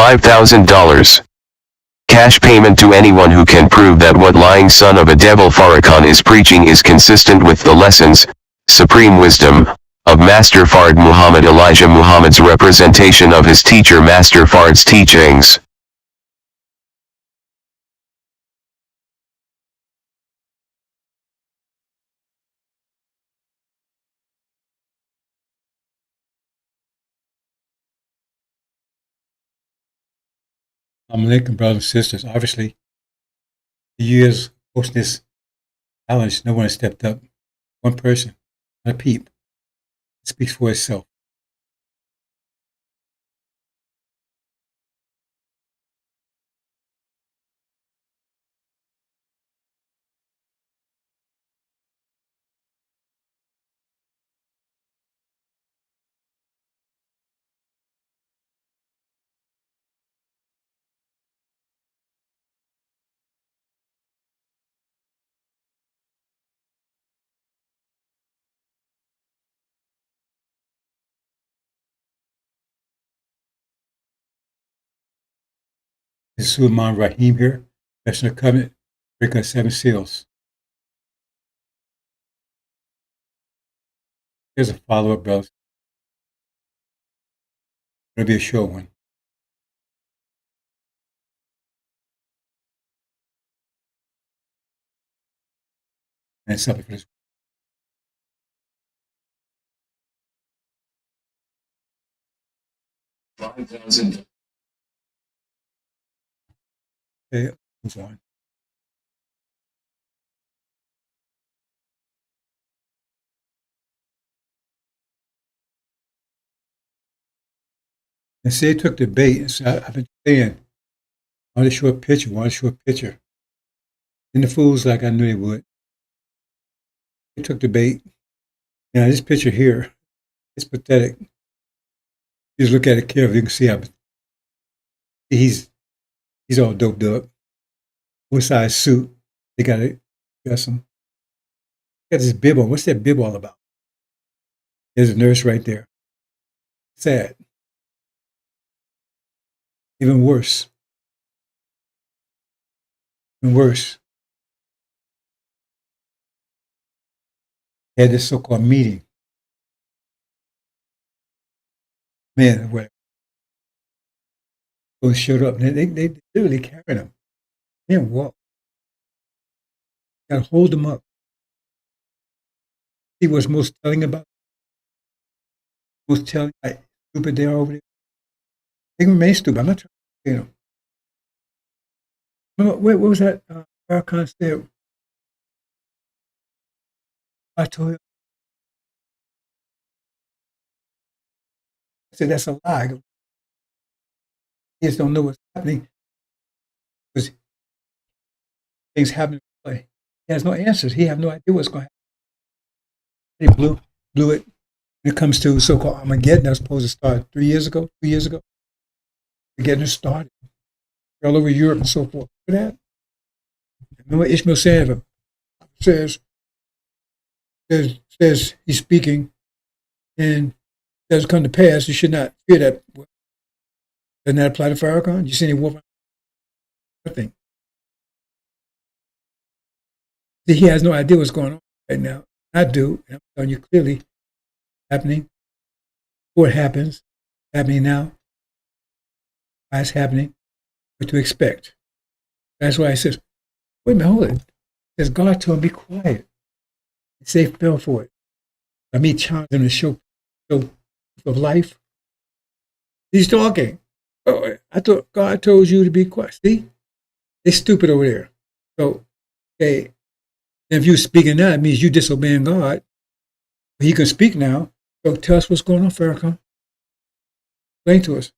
$5,000. Cash payment to anyone who can prove that what lying son of a devil Farrakhan is preaching is consistent with the lessons, supreme wisdom, of Master Fard Muhammad Elijah Muhammad's representation of his teacher Master Fard's teachings. Alaikum, brothers and sisters. Obviously, the years post this challenge, no one has stepped up. One person, not a peep. It speaks for itself. This is Sulaiman Rahim here, Professional Covenant, breaker of 7 seals. Here's a follow-up, brothers. It'll be a short one. And something for this. $5,000. Okay, move on. And say it took the bait. So I've been saying, I want to show a picture. And the fools like I knew they would. They took the bait. Now this picture here, it's pathetic. Just look at it carefully. You can see how he's all doped up. Oversized suit. They got to dress him. Got this bib on. What's that bib all about? There's a nurse right there. Sad. Even worse. Even worse. They had this so-called meeting. Man, what? Those showed up. They literally carried him. They didn't walk. Got to hold them up. See what's most telling about? Most telling how stupid they are over there. They can remain stupid. I'm not trying to, you know. Remember, what was that? Farrakhan said, I told you. I said, that's a lie. He just don't know what's happening because things happen in play. He has no answers. He has no idea what's going to happen. He blew it when it comes to so-called Armageddon. That was supposed to start 2 years ago. We're getting it started. All over Europe and so forth. Look at that. Remember Ishmael said, says he's speaking and does come to pass. You should not fear that. Doesn't that apply to Farrakhan? You see any war? Nothing. He has no idea what's going on right now. I do. And I'm telling you clearly, happening. Before it happens, happening now. Why it's happening? What to expect. That's why he says, wait a minute, hold it. He says, God told him, be quiet. Say fell for it. I mean, challenge him to show of life. He's talking. Oh, I thought God told you to be quiet. See? They're stupid over there. So, okay, if you're speaking now, it means you disobeying God. He can speak now. So tell us what's going on, Farrakhan. Explain to us.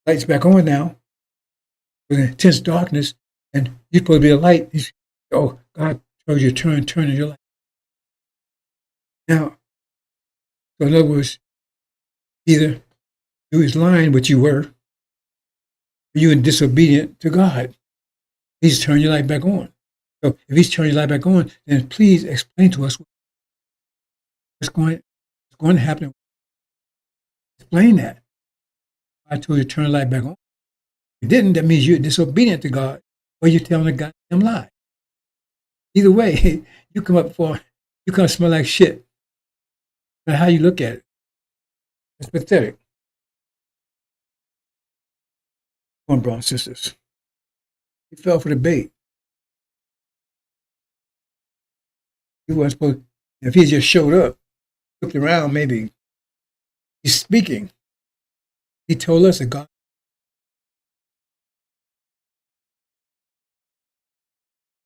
Light's back on now. With intense darkness, and you're supposed to be a light. Oh, God told you to turn in your life. Now, so in other words, either you was lying, what you were, or you were disobedient to God. He's turning your light back on. So if he's turning your light back on, then please explain to us what's going to happen. Explain that. I told you to turn the light back on. If you didn't, that means you're disobedient to God or you're telling a goddamn lie. Either way, you come smell like shit. But how you look at it, it's pathetic. Come on, brothers and sisters. He fell for the bait. He wasn't supposed. If he just showed up, looked around, maybe he's speaking. He told us that God.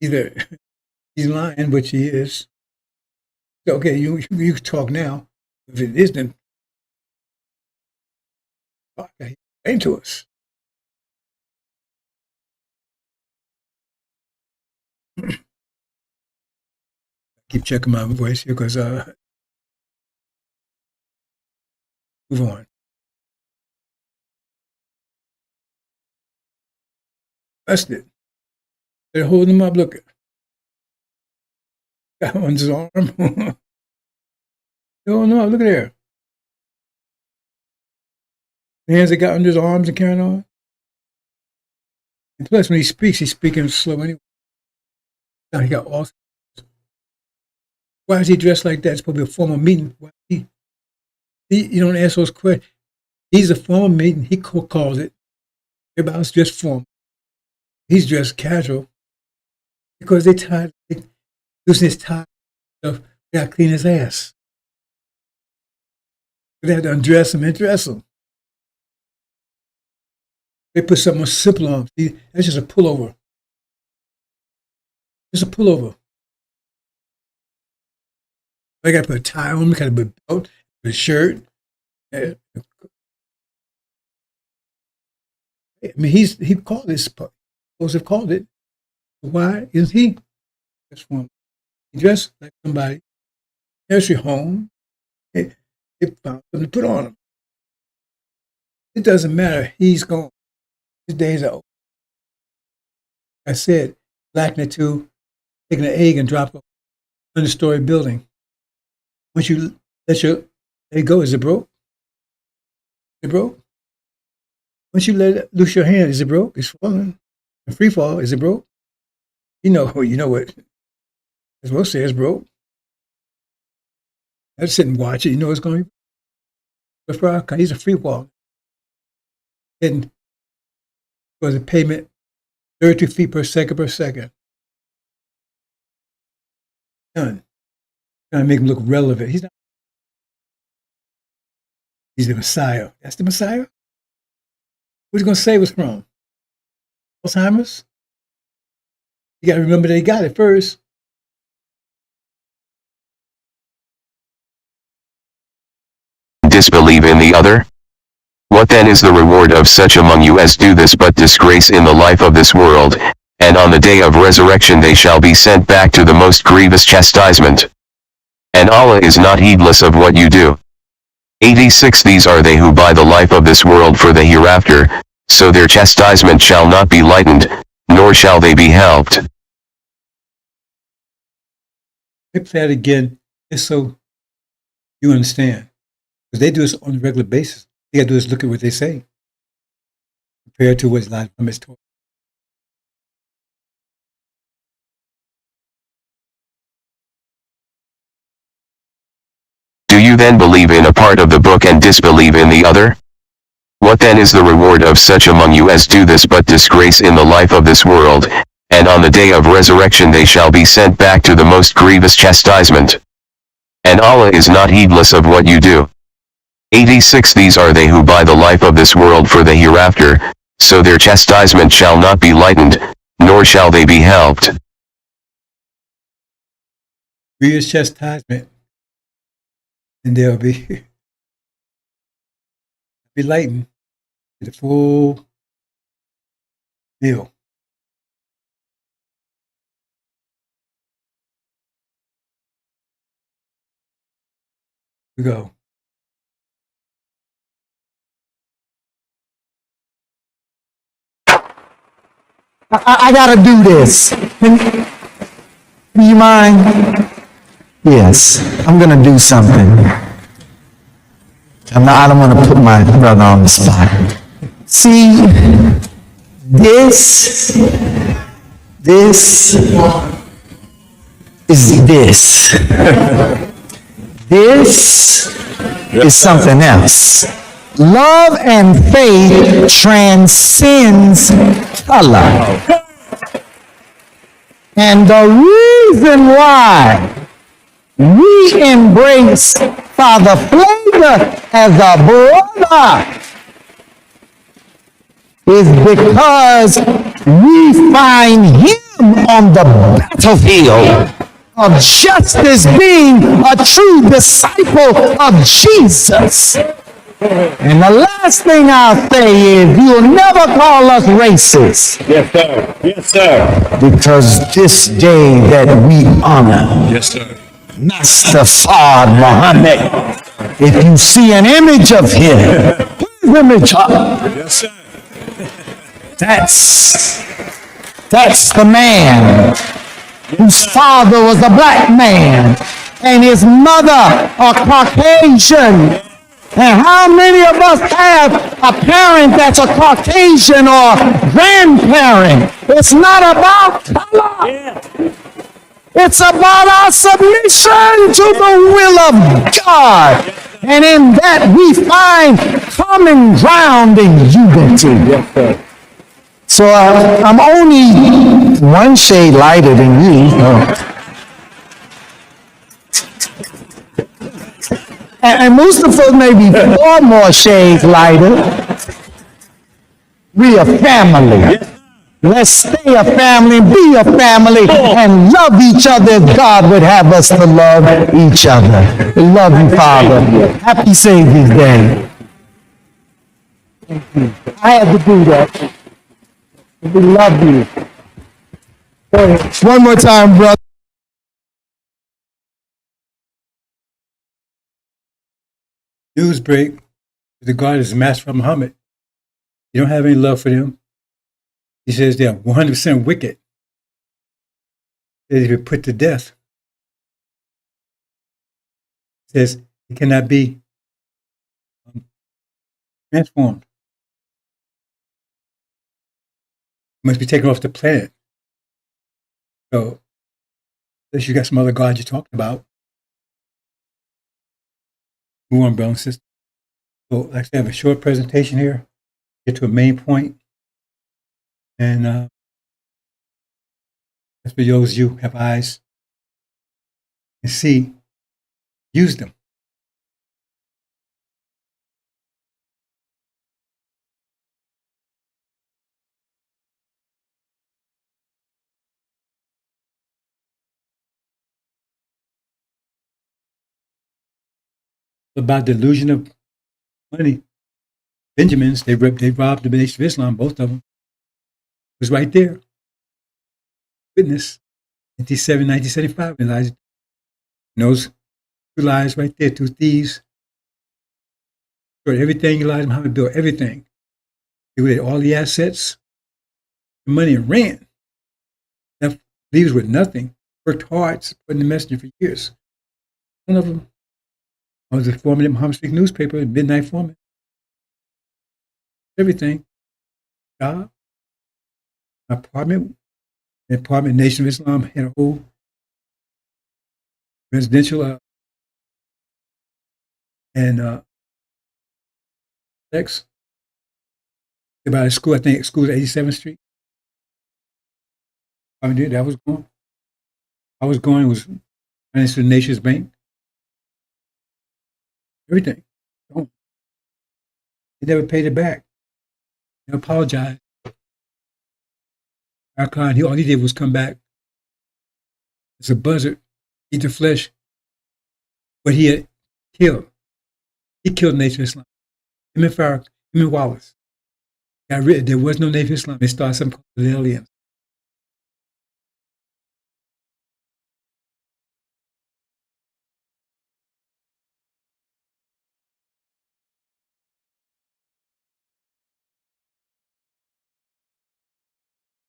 Either he's lying, which he is. So, okay, you talk now. If it isn't, okay, explain to us. Keep checking my voice here because move on. That's it. They're holding him up. Look, got him on his arm. Oh no! Look at there. The hands that got under his arms and carrying on. And plus, when he speaks, he's speaking slow anyway. Now he got all. Why is he dressed like that? It's supposed to be a formal meeting. Why you don't ask those questions. He's a formal meeting. He calls it. Everybody else dressed formal. He's dressed casual because they tired. Losing his tie stuff. They got to clean his ass. They had to undress him and dress him. They put something simple on him. See, that's just a pullover. Just a pullover. They got to put a tie on him, got to put a belt, a shirt. I mean, he called this. Supposed to have called it. Why isn't he? Just one. He dressed like somebody. Nursery home. It found something to put on him. It doesn't matter. He's gone. His days are over. I said, liken it to taking an egg and drop it on a 100-story building. Once you let it go, is it broke? Is it broke? Once you let it loose your hand, is it broke? It's falling. A free fall, is it broke? You know what? As well say it's broke. I just sit and watch it. You know it's going to be. He's a free fall. And was a payment 32 feet per second. Done. Trying to make him look relevant. He's not. He's the Messiah. That's the Messiah? Who's going to save us from? Alzheimer's? You got to remember they got it first. Disbelieve in the other? What then is the reward of such among you as do this but disgrace in the life of this world, and on the day of resurrection they shall be sent back to the most grievous chastisement? And Allah is not heedless of what you do. 86 These are they who buy the life of this world for the hereafter, so their chastisement shall not be lightened, nor shall they be helped. Let me play that again, just so you understand. Because they do this on a regular basis. You got to do is look at what they say, compared to what's not from his Torah. Do you then believe in a part of the book and disbelieve in the other? What then is the reward of such among you as do this but disgrace in the life of this world, and on the day of resurrection they shall be sent back to the most grievous chastisement? And Allah is not heedless of what you do. 86 These are they who buy the life of this world for the hereafter, so their chastisement shall not be lightened, nor shall they be helped. Grievous chastisement, and they'll be lightened to the full meal. We go. I gotta do this. Do you mind? Yes, I'm gonna do something. I don't want to put my brother on the spot. See, This is this. This is something else. Love and faith transcends color. And the reason why we embrace Father Flavor as a brother is because we find him on the battlefield of justice, being a true disciple of Jesus. And the last thing I'll say is you'll never call us racist. Yes, sir. Yes, sir. Because this day that we honor Yes, sir. Master Fard Muhammad, if you see an image of him, put his image up. Yes, sir. That's the man whose father was a black man and his mother a Caucasian. And how many of us have a parent that's a Caucasian or grandparent? It's not about color. Yeah. It's about our submission to the will of God. And in that we find common ground in unity. Yes, sir. So I'm only one shade lighter than you. And Mustafa may be 4 more shades lighter. We a family. Let's stay a family and be a family and love each other as God would have us to love each other. We love you, Father. Happy Savior's Day. I had to do that. We love you. One more time, brother. News break. The God is Master Muhammad. You don't have any love for them. He says they're 100% wicked. They were put to death. He says it cannot be transformed. It must be taken off the planet. So, unless you got some other gods you're talking about, move on, brother and sister. So, like I said, I have a short presentation here, get to a main point, and that's for those of you who have eyes and see, use them. About the illusion of money. Benjamins, they robbed the Nation of Islam, both of them. It was right there. Witness, 1975, Elijah. And those 2 lies right there, 2 thieves. Everything Elijah Muhammad built, everything. They had all the assets, the money, and ran. Left leaves with nothing. Worked hard, supporting the messenger for years. One of them, I was a foreman at Muhammad Speak newspaper, midnight foreman. Everything. Job, apartment, Nation of Islam had a whole residential and next about a school. I think school at 87th Street. I mean, that was going. I was going. It was financed through the Nation's Bank. Everything. They never paid it back. They apologized. Archon, all he did was come back as a buzzard, eat the flesh. But he had killed. He killed Nation of Islam. Him and Farrakhan, him and Wallace. Got rid. There was no Nation of Islam. They started something called the Aliens.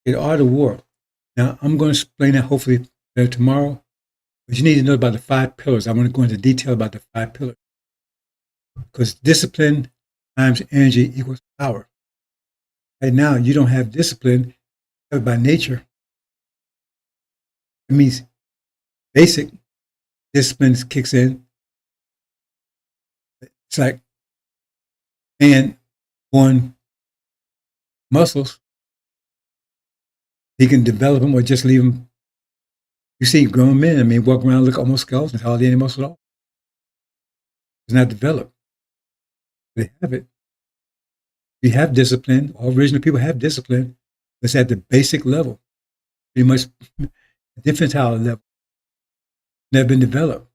It are the war. Now, I'm going to explain that hopefully tomorrow. But you need to know about the 5 pillars. I want to go into detail about the 5 pillars. Because discipline times energy equals power. Right now, you don't have discipline by nature. It means basic discipline kicks in. It's like man born muscles. He can develop them or just leave them. You see grown men, I mean, walk around look almost skeletons, hardly any muscle at all. It's not developed. They have it. We have discipline. All original people have discipline. It's at the basic level, pretty much infantile level. Never been developed.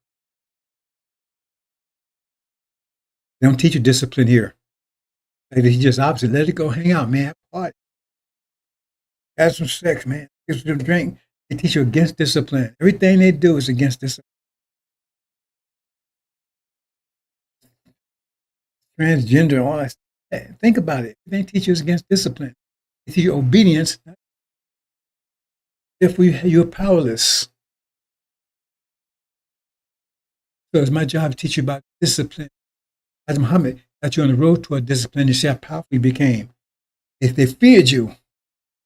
They don't teach you discipline here. Like they just opposite. Let it go. Hang out, man. Have a party. Have some sex, man. Get some drink. They teach you against discipline. Everything they do is against discipline. Transgender, all that. Think about it. They teach you against discipline. They teach you obedience. If you're powerless. So it's my job to teach you about discipline. As Muhammad got you on the road toward discipline, you see how powerful he became. If they feared you,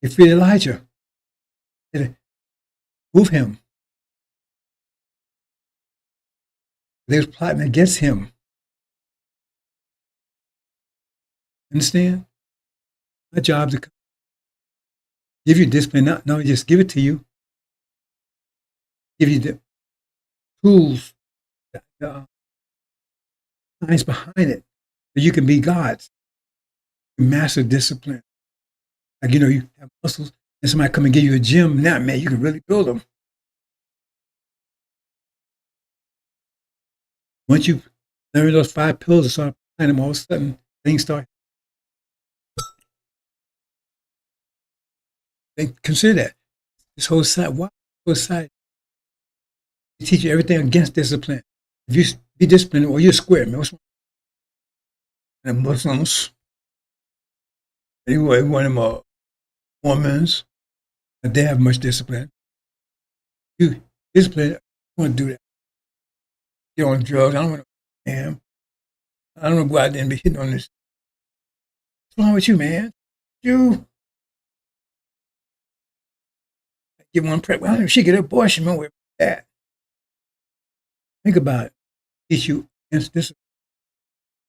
they feared Elijah. They move him. They was plotting against him. Understand? My job is to give you discipline, not just give it to you. Give you the tools, the science behind it, so you can be God's. Master discipline. Like, you have muscles, and somebody come and give you a gym. Now, man, you can really build them. Once you learn those 5 pillars and start applying them, all of a sudden, things start. Consider that. This whole side, why whole side? They teach you everything against discipline. If you be disciplined, or you're square, man. What's wrong? And Muslims, anyway, one of them Mormons, they have much discipline. You discipline, I want to do that. Get on drugs. I don't want to damn. I don't want to go out there and be hitting on this. What's wrong with you, man? You get one pregnant. Well, she get an abortion, man. With that. Think about it. Teach you against discipline.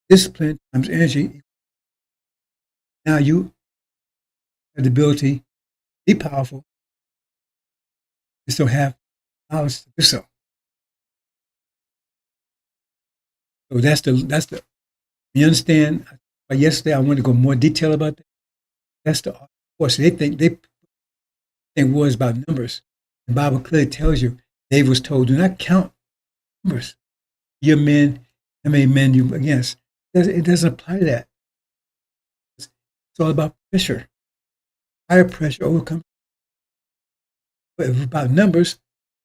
Discipline times energy. Now you have the ability to be powerful. You still have knowledge to do so. So that's the. You understand? Yesterday I wanted to go more detail about that. That's the course. They think war is about numbers. The Bible clearly tells you. David was told, do not count numbers. Your men, how many men you against? It doesn't apply to that. It's all about pressure. Higher pressure overcomes. But if it's about numbers,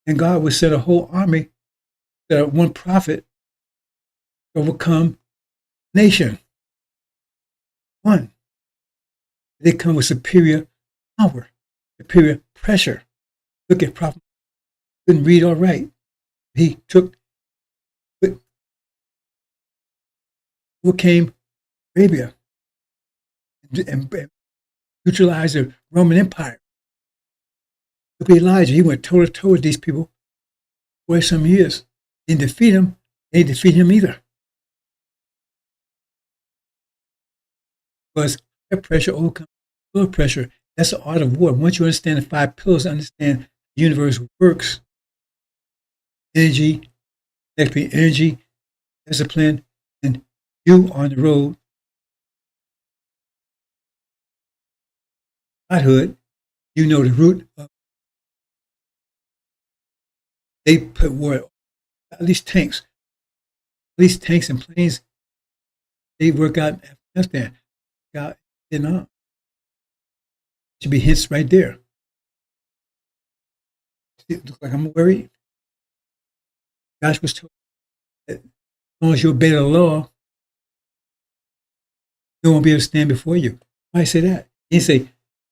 then God would send a whole army, one prophet, to overcome nation. One. They come with superior power, superior pressure. Look at prophet. Couldn't read or write. He overcame Arabia and neutralized the Roman Empire. Look at Elijah. He went toe to toe with these people for some years. Didn't defeat him. They didn't defeat him either. Because high pressure overcomes low pressure. That's the art of war. Once you understand the 5 pillars, understand the universe works. Energy, discipline, and you on the road. Godhood, you know the root of. They put war, at least tanks and planes. They work out in Afghanistan. God, should be hints right there. It looks like I'm worried. Josh was told that as long as you obey the law, no one will be able to stand before you. Why say that? He say, as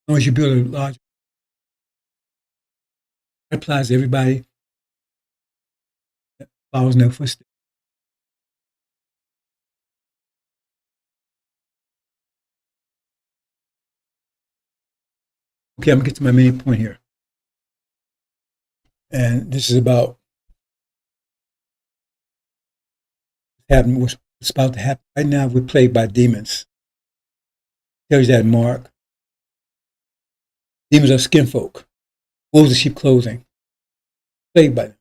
long as you build a large, that applies to everybody that follows no footsteps. Okay, I'm going to get to my main point here. And this is about what's about to happen. Right now, we're plagued by demons. It tells you that in Mark. Demons are skin folk. Wolves in sheep clothing. Plagued by them.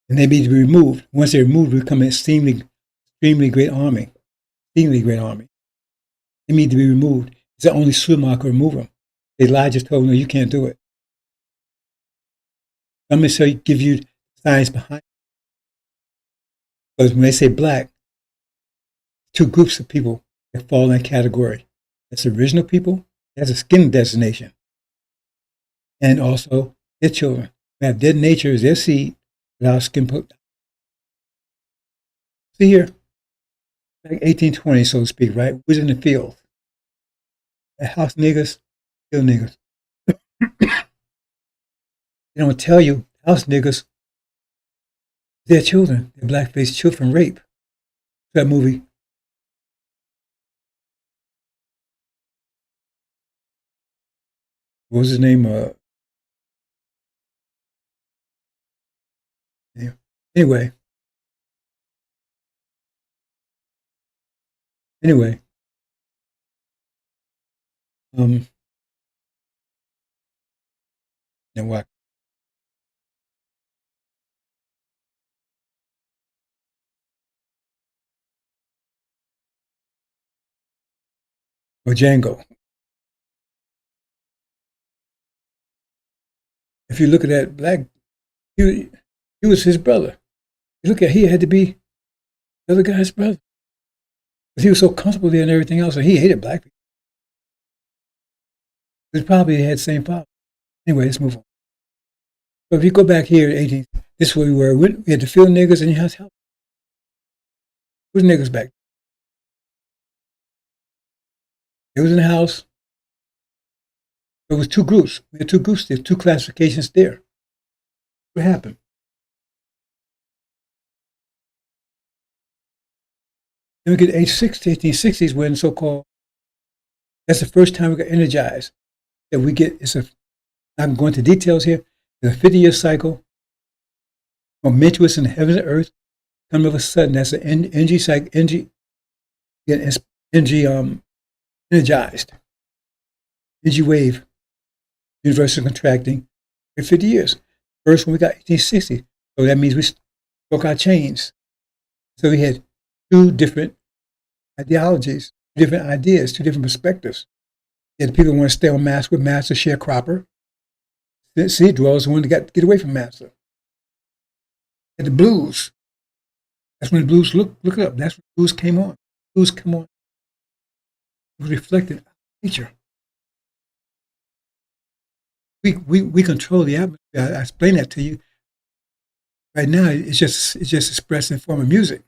And they need to be removed. Once they're removed, we become an extremely great army. Extremely great army. They need to be removed. It's the only swimmer can remove them. Elijah told them, no, you can't do it. I'm going to give you science behind it. Because when they say black, two groups of people that fall in that category. That's original people, that's a skin designation. And also their children. They have their nature is their seed without skin put. See here, like 1820, so to speak, right? We was in the field. The house niggas, field niggas. They don't tell you house niggas, their children, their black-faced children rape. That movie. What was his name? Anyway. And what? Or Django. If you look at that black, he was his brother. You look at he had to be the other guy's brother. Because he was so comfortable there and everything else, and he hated black people. He probably had the same father. Anyway, let's move on. So if you go back here, 18, this is where we were. We had the field niggas and you had help. Who's niggas back? It was in the house. There was two groups. We had two groups there, two classifications there. What happened? Then we get age 60, 1860s when so-called, that's the first time we got energized. That we get, I'm going into details here, the 50-year cycle, momentous in the heavens and earth, come of a sudden, that's an energy cycle, energy energized, energy wave, universal contracting for 50 years. First one we got 1860, so that means we broke our chains. So we had two different ideologies, two different ideas, two different perspectives. You had the people who want to stay on master with master sharecropper. Seed dwellers who wanted to get away from master. And the blues. That's when the blues, look it up. That's when the blues came on. Blues come on. It was reflected nature. We control the atmosphere. I explained that to you. Right now, it's just expressed in form of music.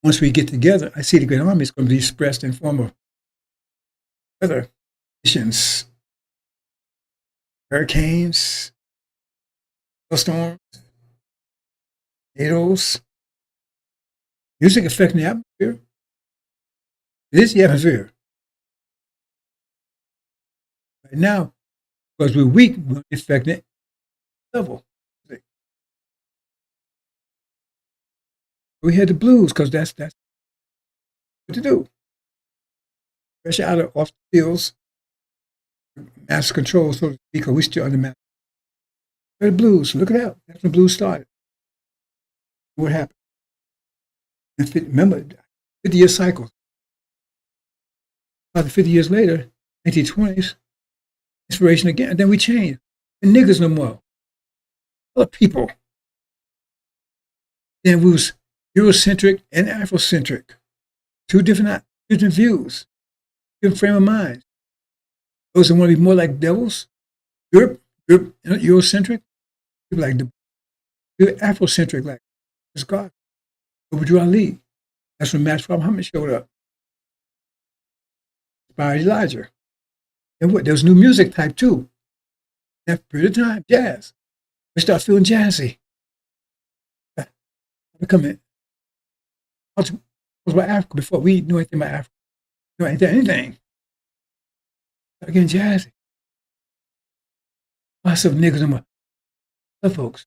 Once we get together, I see the Great Army is going to be expressed in form of weather conditions, hurricanes, storms, tornadoes. Music affecting the atmosphere. It is the atmosphere. Right now, because we're weak, we're affecting it level. We had the blues because that's what to do. Especially out of off the fields, master control, so to speak, because we still under master. The blues, look it up. That's when blues started. What happened? And remember, 50-year cycle. About 50 years later, 1920s, inspiration again. And then we changed. And niggas no more. Other people. Then we was Eurocentric and Afrocentric. Two different views, different frame of mind. Those that want to be more like devils, Eurocentric, people like the Afrocentric, like it's God. Over Ali. That's when Master Muhammad showed up. Inspired Elijah. And what? There was new music type too. That period of time, jazz. We start feeling jazzy. Becoming. I was about Africa before we knew anything about Africa. Knew anything. Start getting jazzy. Lots of niggas and my other folks.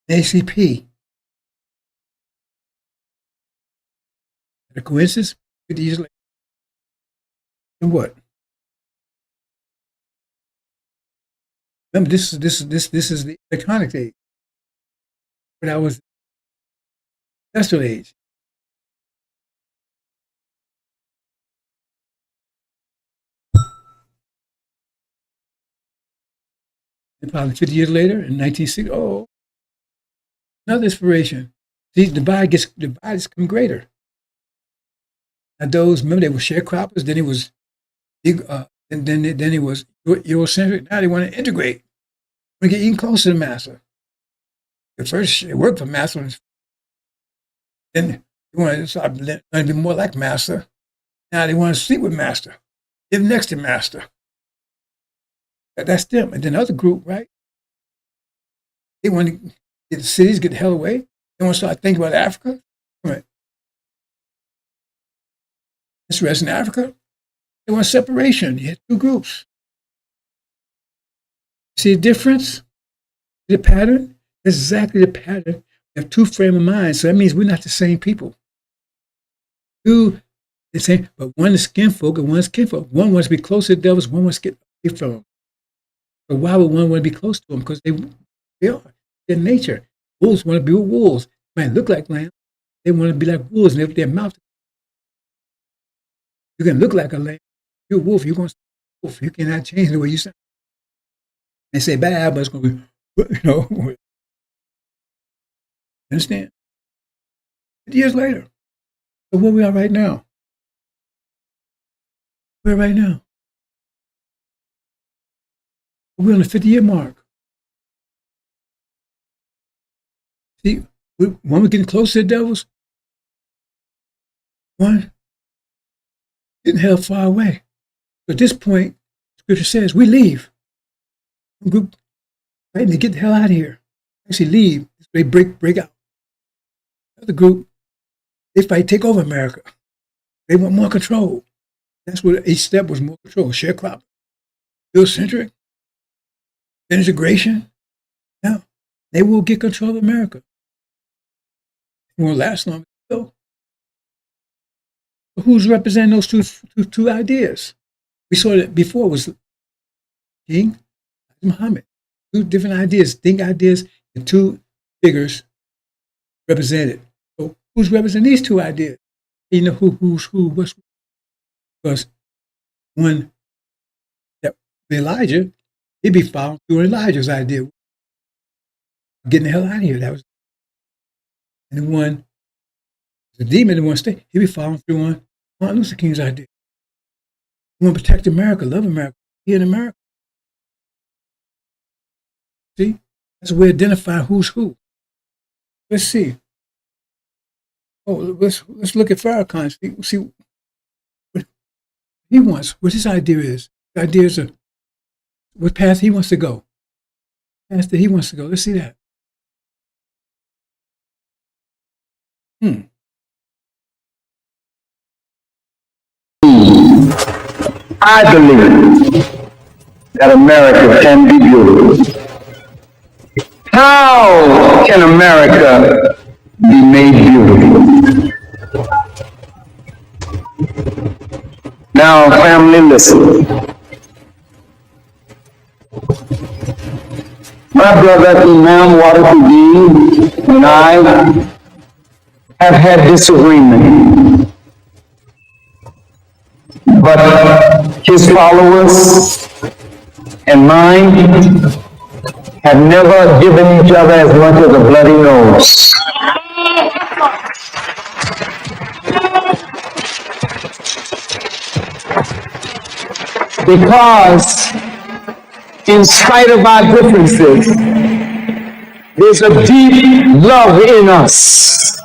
ACP. A coincidence? 50 years later. And what? Remember, this is the electronic age. But I was industrial age. And probably 50 years later, in 1960, another inspiration. See, the divide is becoming greater. And those, remember, they were sharecroppers. Then it was, and then it was Eurocentric. Now they want to integrate. We get even closer to master. At first, it worked for master. Then they want to start learning to be more like master. Now they want to sleep with master, live next to master. That's them. And then the other group, right? They want to get the cities, get the hell away. They want to start thinking about Africa. Right. It's rest in Africa. They want separation. You had two groups. See the difference? The pattern? That's exactly the pattern. We have two frame of mind. So that means we're not the same people. Two, the same, but one is skinfolk and one is kinfolk. One wants to be close to the devils, one wants to get away from them. But why would one want to be close to them? Because they are. Their nature. Wolves want to be with wolves. They might look like lambs. They want to be like wolves and their mouth. You can look like a lamb. You're a wolf. You're going to be a wolf. You cannot change the way you sound. They say bad, but it's going to be, Understand? 50 years later. So where we are right now? Where right now? We're on the 50-year mark. See, when we're getting close to the devils, one getting held far away. So at this point, Scripture says we leave. One group, right? And they get the hell out of here. Actually leave. They break out. Another group, they fight, take over America. They want more control. That's what each step was, more control. Sharecropping, Eurocentric, integration. Now, they will get control of America. It won't last long. So, who's representing those two ideas? We saw that before was King Muhammad. Two different ideas, think ideas, and two figures represented. So who's representing these two ideas? You know who's who, what's who. Because when Elijah, he'd be following through Elijah's idea. Getting the hell out of here. That was, and the one, the demon, the one stay, he'd be following through on Martin Luther King's idea. We want to protect America, love America, be in America. See? That's a way of identifying who's who. Let's see. Let's look at Farrakhan. See what he wants, what his idea is. The idea is what path he wants to go. Path that he wants to go. Let's see that. I believe that America can be beautiful. How can America be made beautiful? Now, family, listen. My brother Imam Wadafuddin and I have had disagreement, but his followers and mine have never given each other as much as a bloody nose. Because in spite of our differences, there's a deep love in us.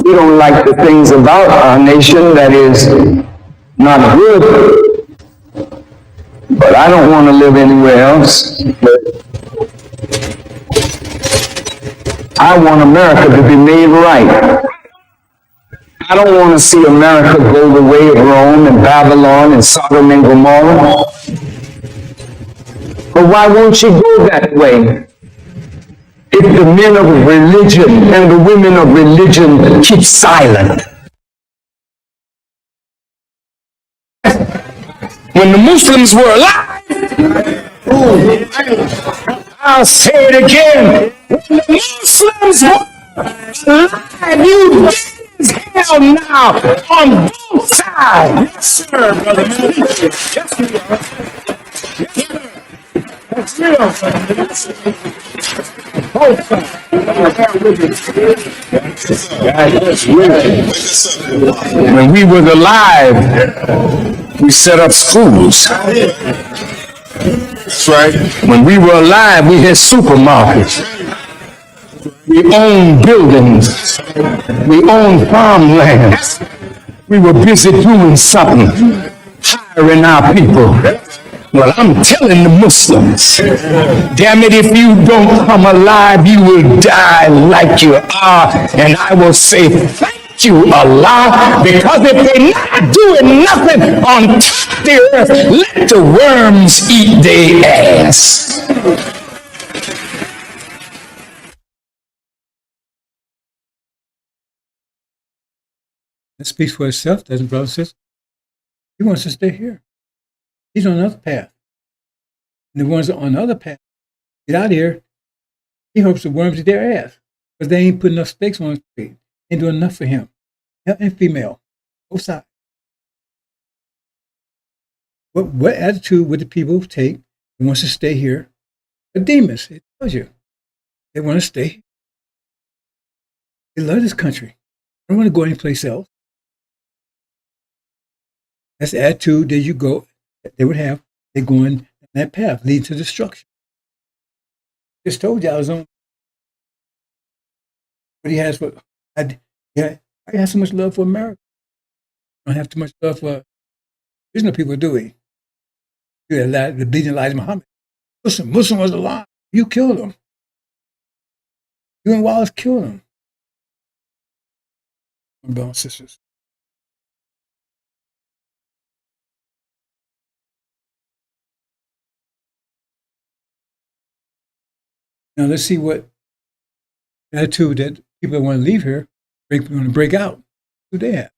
We don't like the things about our nation that is not good, but I don't want to live anywhere else. I want America to be made right. I don't want to see America go the way of Rome and Babylon and Sodom and Gomorrah. But why won't you go that way? If the men of religion and the women of religion keep silent. When the Muslims were alive, I'll say it again. When the Muslims were alive, you as hell now on both sides. Yes, sir, brother. Yes, sir. That's real, both sides. When we were alive, we set up schools. That's right. When we were alive, we had supermarkets. We owned buildings. We owned farmlands. We were busy doing something, hiring our people. Well, I'm telling the Muslims, damn it, if you don't come alive, you will die like you are. And I will say, thank you, Allah, because if they're not doing nothing on top of the earth, let the worms eat their ass. It speaks for itself, doesn't it, brother and sister? He wants to stay here. He's on another path. And the ones that are on the other path, get out of here. He hopes the worms eat their ass. Because they ain't putting enough stakes on his feet. Ain't doing enough for him. Male and female. Both sides. What attitude would the people take who wants to stay here? The demons, it tells you. They want to stay here. They love this country. They don't want to go anyplace else. That's the attitude that they would have. They're going that path, leading to destruction. Just told you I was on. But he has for, I have so much love for America. I don't have too much love for original people, do we? The bleeding Elijah Muhammad. Muslim was alive. You killed him. You and Wallace killed him. My brothers and sisters. Now let's see what attitude that people that want to leave here want to break out. Who they have.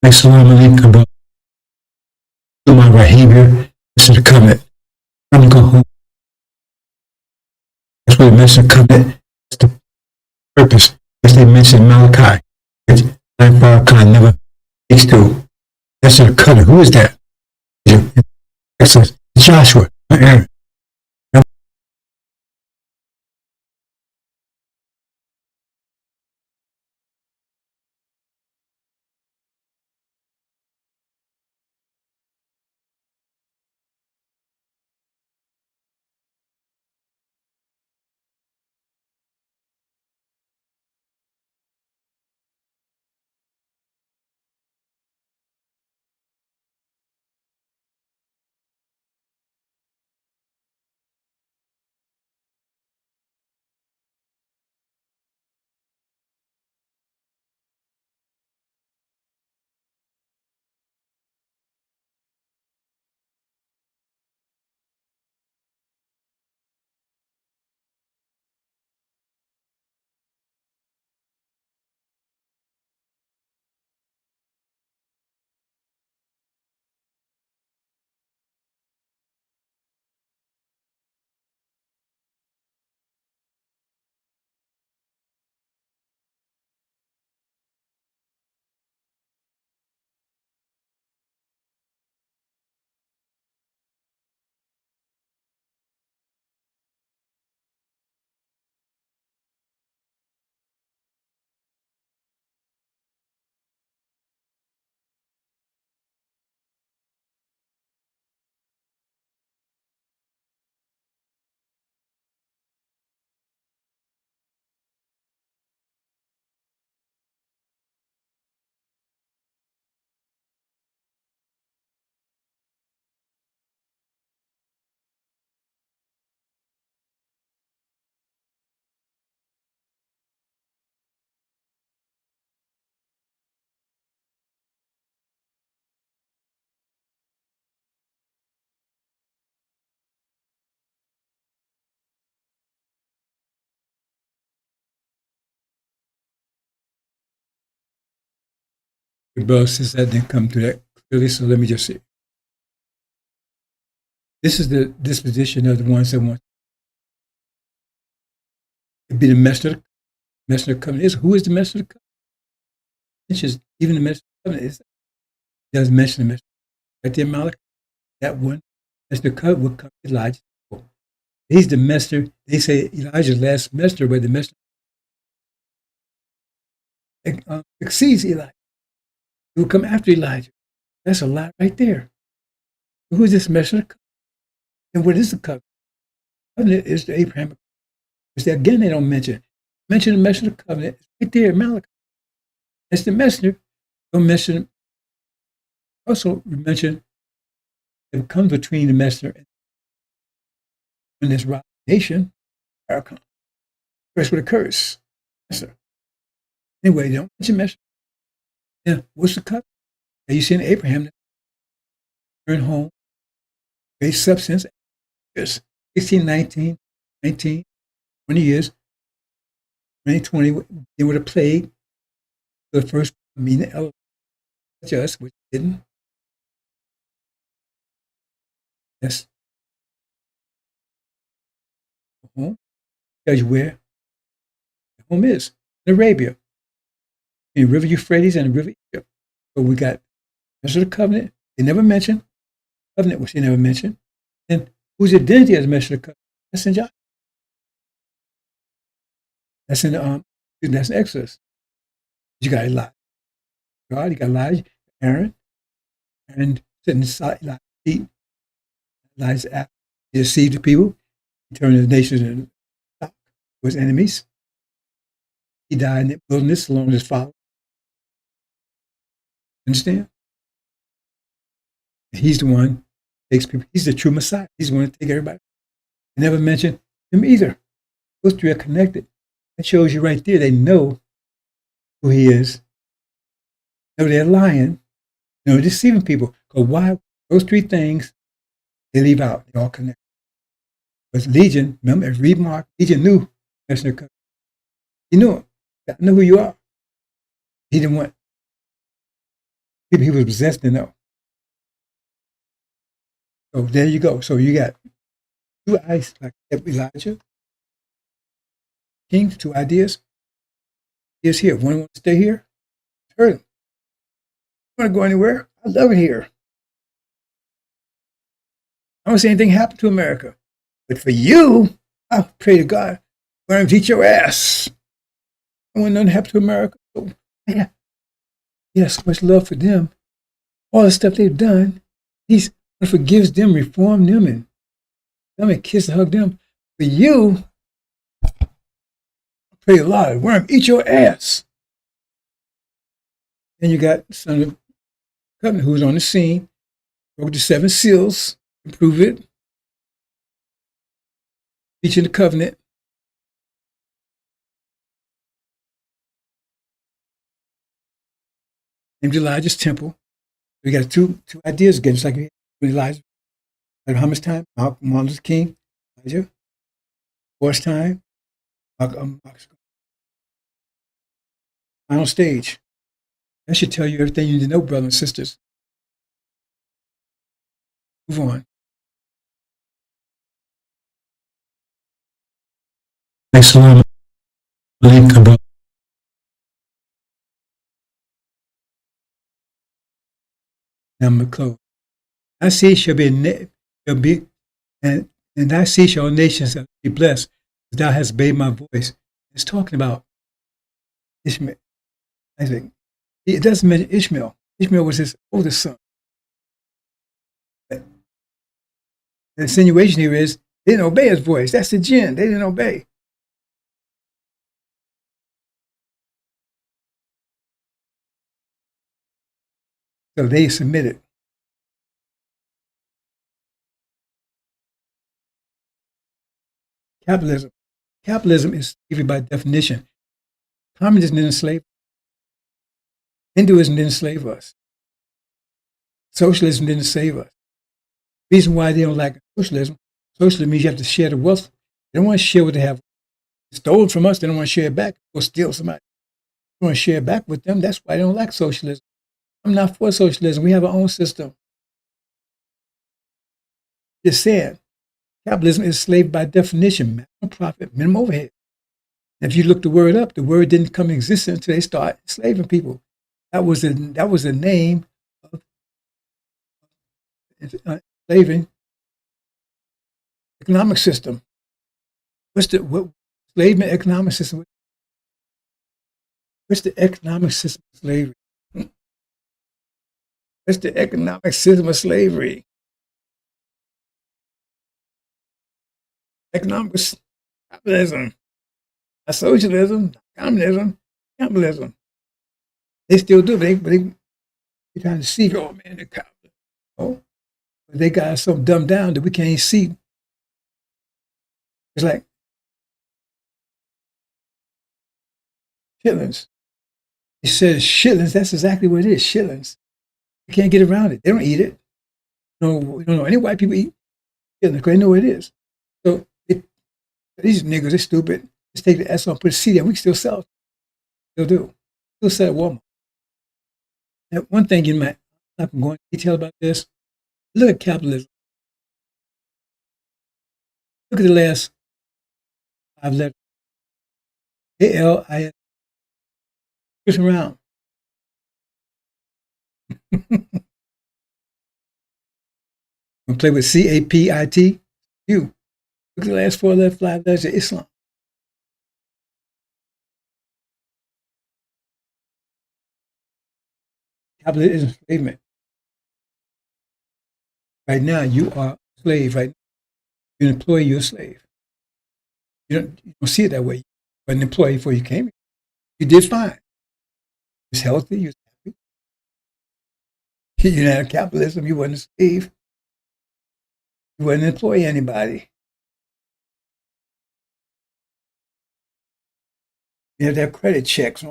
Assalamu alaikum, brother. My behavior, this is the covenant. I'm going to go home. That's what it means to covenant. That's the purpose. As they mentioned Malachi, which Malachi never speaks to. That's the covenant. Who is that? It's Joshua, not Aaron. The brother says that didn't come to that clearly, so let me just see. This is the disposition of the ones that want to be the messenger of the covenant. Who is the messenger of the covenant? It's just, even the messenger of the covenant doesn't mention the messenger. Right there, Malachi, that one, that's the covenant will come to Elijah. He's the messenger. They say Elijah's last messenger, but the messenger succeeds Elijah. He will come after Elijah. That's a lot right there. Who is this messenger of the covenant? And what is the covenant? The covenant is the Abrahamic. Again, they don't mention the messenger of the covenant. It's right there, Malachi. That's the messenger. Don't mention. Also mention it comes between the messenger and this rock nation. First with a curse. Messenger. Anyway, they don't mention messenger. Yeah, what's the covenant? Now you see in Abraham, return home, great substance, 16, 19, 20 years, 2020, they were a plague. The first meaning of just, which didn't. Yes. Home. Tells you where the home is. In Arabia. In the River Euphrates and the River Egypt. So we got Messenger of the Covenant. They never mentioned. Covenant, which they never mentioned. And whose identity as Messenger of the Covenant? That's in John. That's in Exodus. You got Elijah. God, you got Elijah, Aaron, and sitting inside Elijah's feet. Elijah's after. He deceived the people. He turned the nations into his enemies. He died in the wilderness along with his father. Understand? And he's the one who takes people. He's the true Messiah. He's the one to take everybody. They never mention him either. Those three are connected. That shows you right there. They know who he is. Know they're lying. Know they're deceiving people. Because why? Those three things they leave out. They all connect. But Legion, remember, read Mark, Legion knew Messenger of the Covenant. He knew him. I know who you are. He didn't want people he was possessed to know. So there you go. So you got two eyes like Elijah, King, two ideas. He is here. One wants to stay here. Hurt him. I don't want to go anywhere. I love it here. I don't see anything happen to America. But for you, I pray to God, I'm going to beat your ass. I want nothing to happen to America. So, yeah. He has so much love for them. All the stuff they've done, he forgives them, reform them, and come and kiss and hug them. For you, I pray a lot. Worm, eat your ass. Then you got the Son of Covenant who's on the scene, broke the 7 seals, improve it, teaching the covenant. Named Elijah's temple. We got two ideas again, just like with Elijah. Like how much time? Martin Luther King, Elijah. Force time. Final stage. That should tell you everything you need to know, brothers and sisters. Move on. Thanks a lot. Now I'm going to close. Thy seed shall be, and thy seed shall nations be blessed, because thou hast obeyed my voice. It's talking about Ishmael. I think it doesn't mention Ishmael. Ishmael was his oldest son. But the insinuation here is they didn't obey his voice. That's the jinn. They didn't obey. So they submitted. Capitalism. Capitalism is slavery by definition. Communism didn't enslave. Hinduism didn't enslave us. Socialism didn't save us. The reason why they don't like socialism, socialism means you have to share the wealth. They don't want to share what they have stolen from us. They don't want to share it back or steal somebody. They want to share it back with them. That's why they don't like socialism. I'm not for socialism. We have our own system. Just saying, capitalism is slave by definition, maximum profit, minimum overhead. And if you look the word up, the word didn't come into existence until they start enslaving people. That was the name of enslaving economic system. What's the enslavement economic system? What's the economic system of slavery? What's the economic system of slavery? Economic capitalism, not socialism, not communism, capitalism. They still do, but they trying to see, oh man, they're capitalists. Oh, but they got us so dumbed down that we can't see. It's like shillings. It says shillings. That's exactly what it is. Shillings. You can't get around it. They don't eat it. No, we don't know any white people eat shillings because they know what it is. So these niggas, they're stupid. Just take the S on, put a C there. We can still sell it. Still do. Still sell at Walmart. Now, one thing you might, I'm not going to go into detail about this. Look at capitalism. Look at the last 5 letters. ALIS. Push around. We play with CAPIT. You. Look at the last 5 letters of Islam. Capitalism is enslavement. Right now, you are a slave. Right now, you're an employee, you're a slave. You don't see it that way. You were an employee before you came here. You did fine. You was healthy, you was happy. You didn't have capitalism, you wasn't a slave. You wasn't an employee anybody. You had to have credit checks.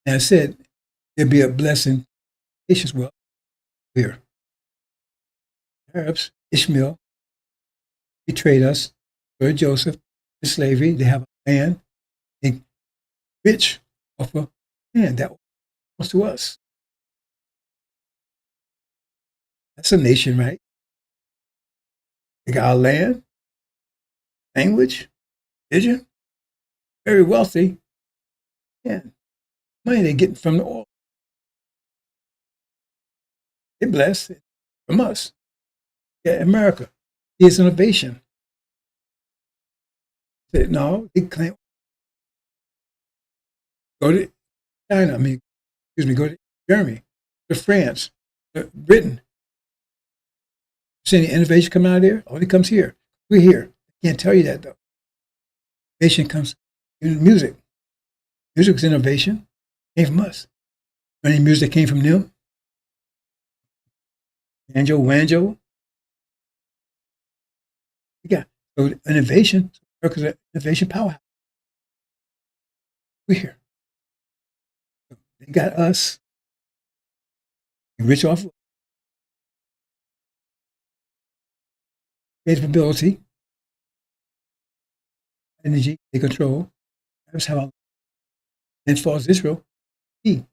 And I said, there'd be a blessing. It's well here. Arabs, Ishmael, betrayed us. For Joseph, the slavery, they have a land. They rich off of land that belongs to us. That's a nation, right? They got our land, language, religion, very wealthy. Yeah. Money they're getting from the oil. They're blessed from us. Yeah, America is innovation. Said, no, they claim go to China, go to Germany, to France, to Britain. See any innovation coming out of there? Only comes here. We're here. I can't tell you that though. Innovation comes in music. Music's innovation. Came from us. Any music came from them? Banjo, wanjo. Yeah. So innovation, America's an innovation powerhouse. We're here. They got us rich off capability, energy, they control. That's how. And as far as Israel, he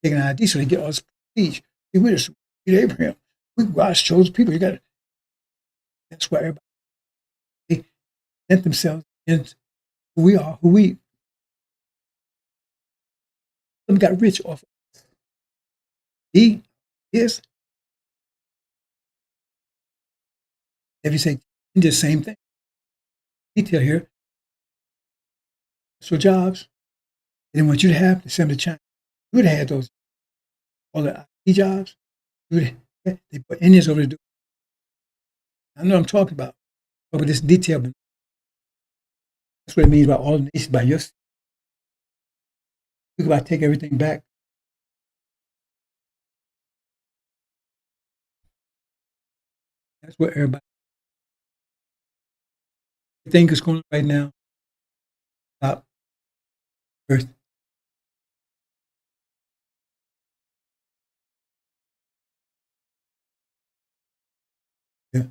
taking an ID so they get all this prestige. See, we're just Abraham. God's chosen people. You got it. That's why everybody they sent themselves into who we are, who we. Some got rich off of us. He is. If you say the same thing, detail here. So jobs, they didn't want you to have. They sent them to China. You would have had those all the IT jobs. They put Indians over to do. I know what I'm talking about. But this detail, that's what it means by all nations, by your. Think about take everything back. That's what everybody. Everything is going on right now. Stop. Earth. Yeah.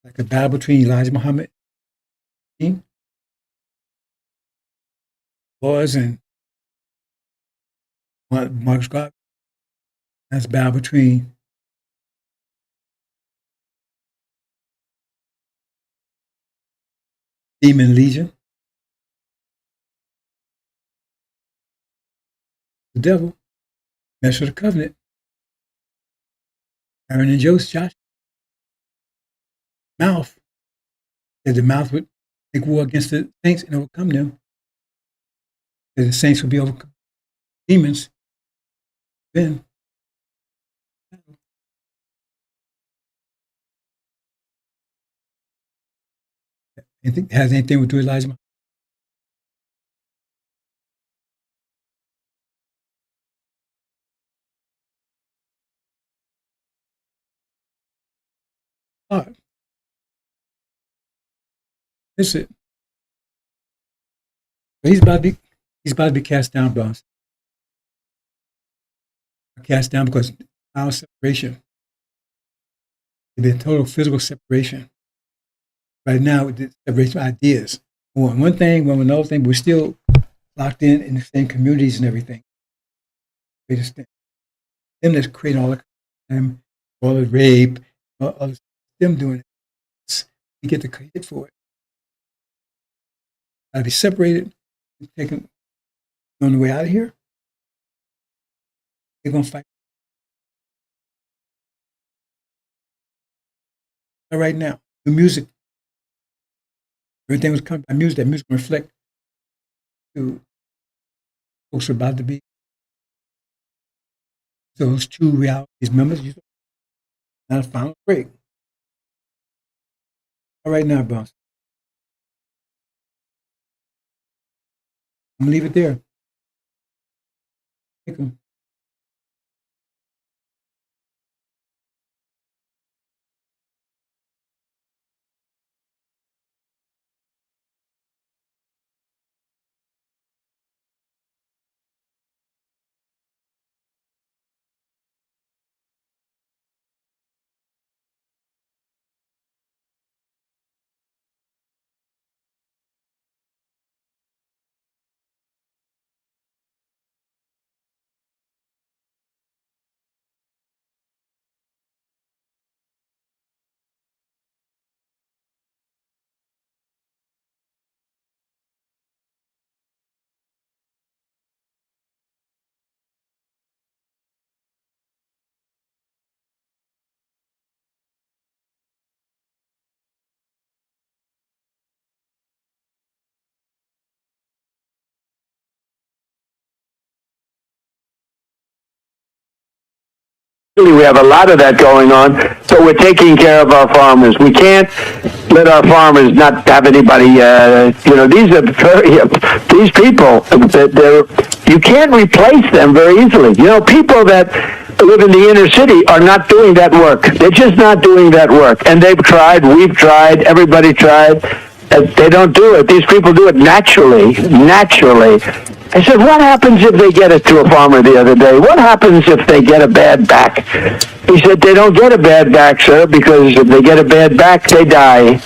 Like a battle between Elijah Muhammad. laws and Mark Scott. That's battle between Demon Legion, the devil, mess with the covenant. Aaron and Josh mouth that the mouth would make war against the saints and overcome them. That the saints would be overcome demons. Then anything has anything to do with Elijah? God. That's it. But he's about to be cast down, boss. Cast down because our separation. It'd be a total physical separation. Right now, with the separation of ideas. One thing, one another thing, but we're still locked in the same communities and everything. Greatest thing. Them that's creating all the crime, all the rape, all them doing it. We get the credit for it. Gotta be separated, taken on the way out of here. They're gonna fight. Not right now. The music. Everything was coming by music. That music reflect to folks are about to be. So those two realities, members, not a final break. All right now, boss. I'm gonna leave it there. Take 'em. We have a lot of that going on, so we're taking care of our farmers. We can't let our farmers not have anybody. These are these people. You can't replace them very easily. People that live in the inner city are not doing that work. They're just not doing that work, and they've tried. We've tried. Everybody tried. They don't do it. These people do it naturally. I said, what happens if they get it to a farmer the other day? What happens if they get a bad back? He said, they don't get a bad back, sir, because if they get a bad back, they die.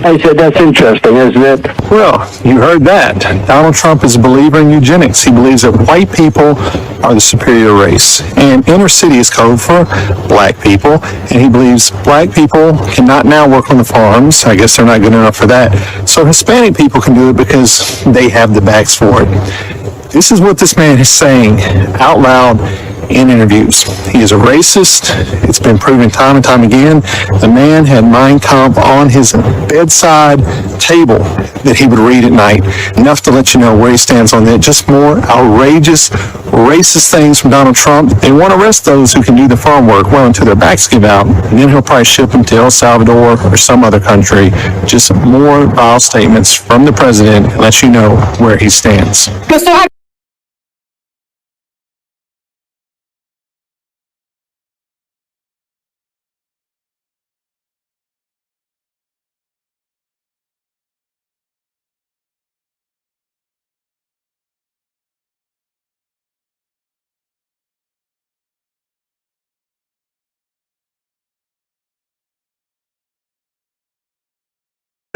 I said, that's interesting, isn't it? Well, you heard that. Donald Trump is a believer in eugenics. He believes that white people are the superior race. And inner city is code for black people. And he believes black people cannot now work on the farms. I guess they're not good enough for that. So Hispanic people can do it because they have the backs for it. This is what this man is saying out loud in interviews. He is a racist. It's been proven time and time again. The man had Mein Kampf on his bedside table that he would read at night. Enough to let you know where he stands on that. Just more outrageous, racist things from Donald Trump. They want to arrest those who can do the farm work well until their backs give out. And then he'll probably ship them to El Salvador or some other country. Just more vile statements from the president and let you know where he stands.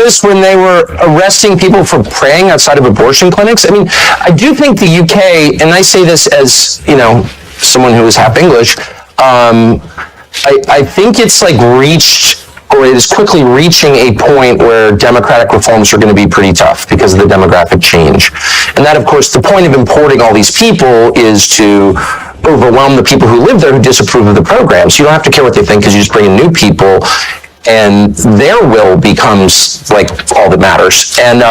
this when they were arresting people for praying outside of abortion clinics? I mean, I do think the UK, and I say this as, someone who is half English, I think it's like reached, or it is quickly reaching a point where democratic reforms are going to be pretty tough because of the demographic change. And that, of course, the point of importing all these people is to overwhelm the people who live there who disapprove of the program. So you don't have to care what they think because you just bring in new people and their will becomes like all that matters. And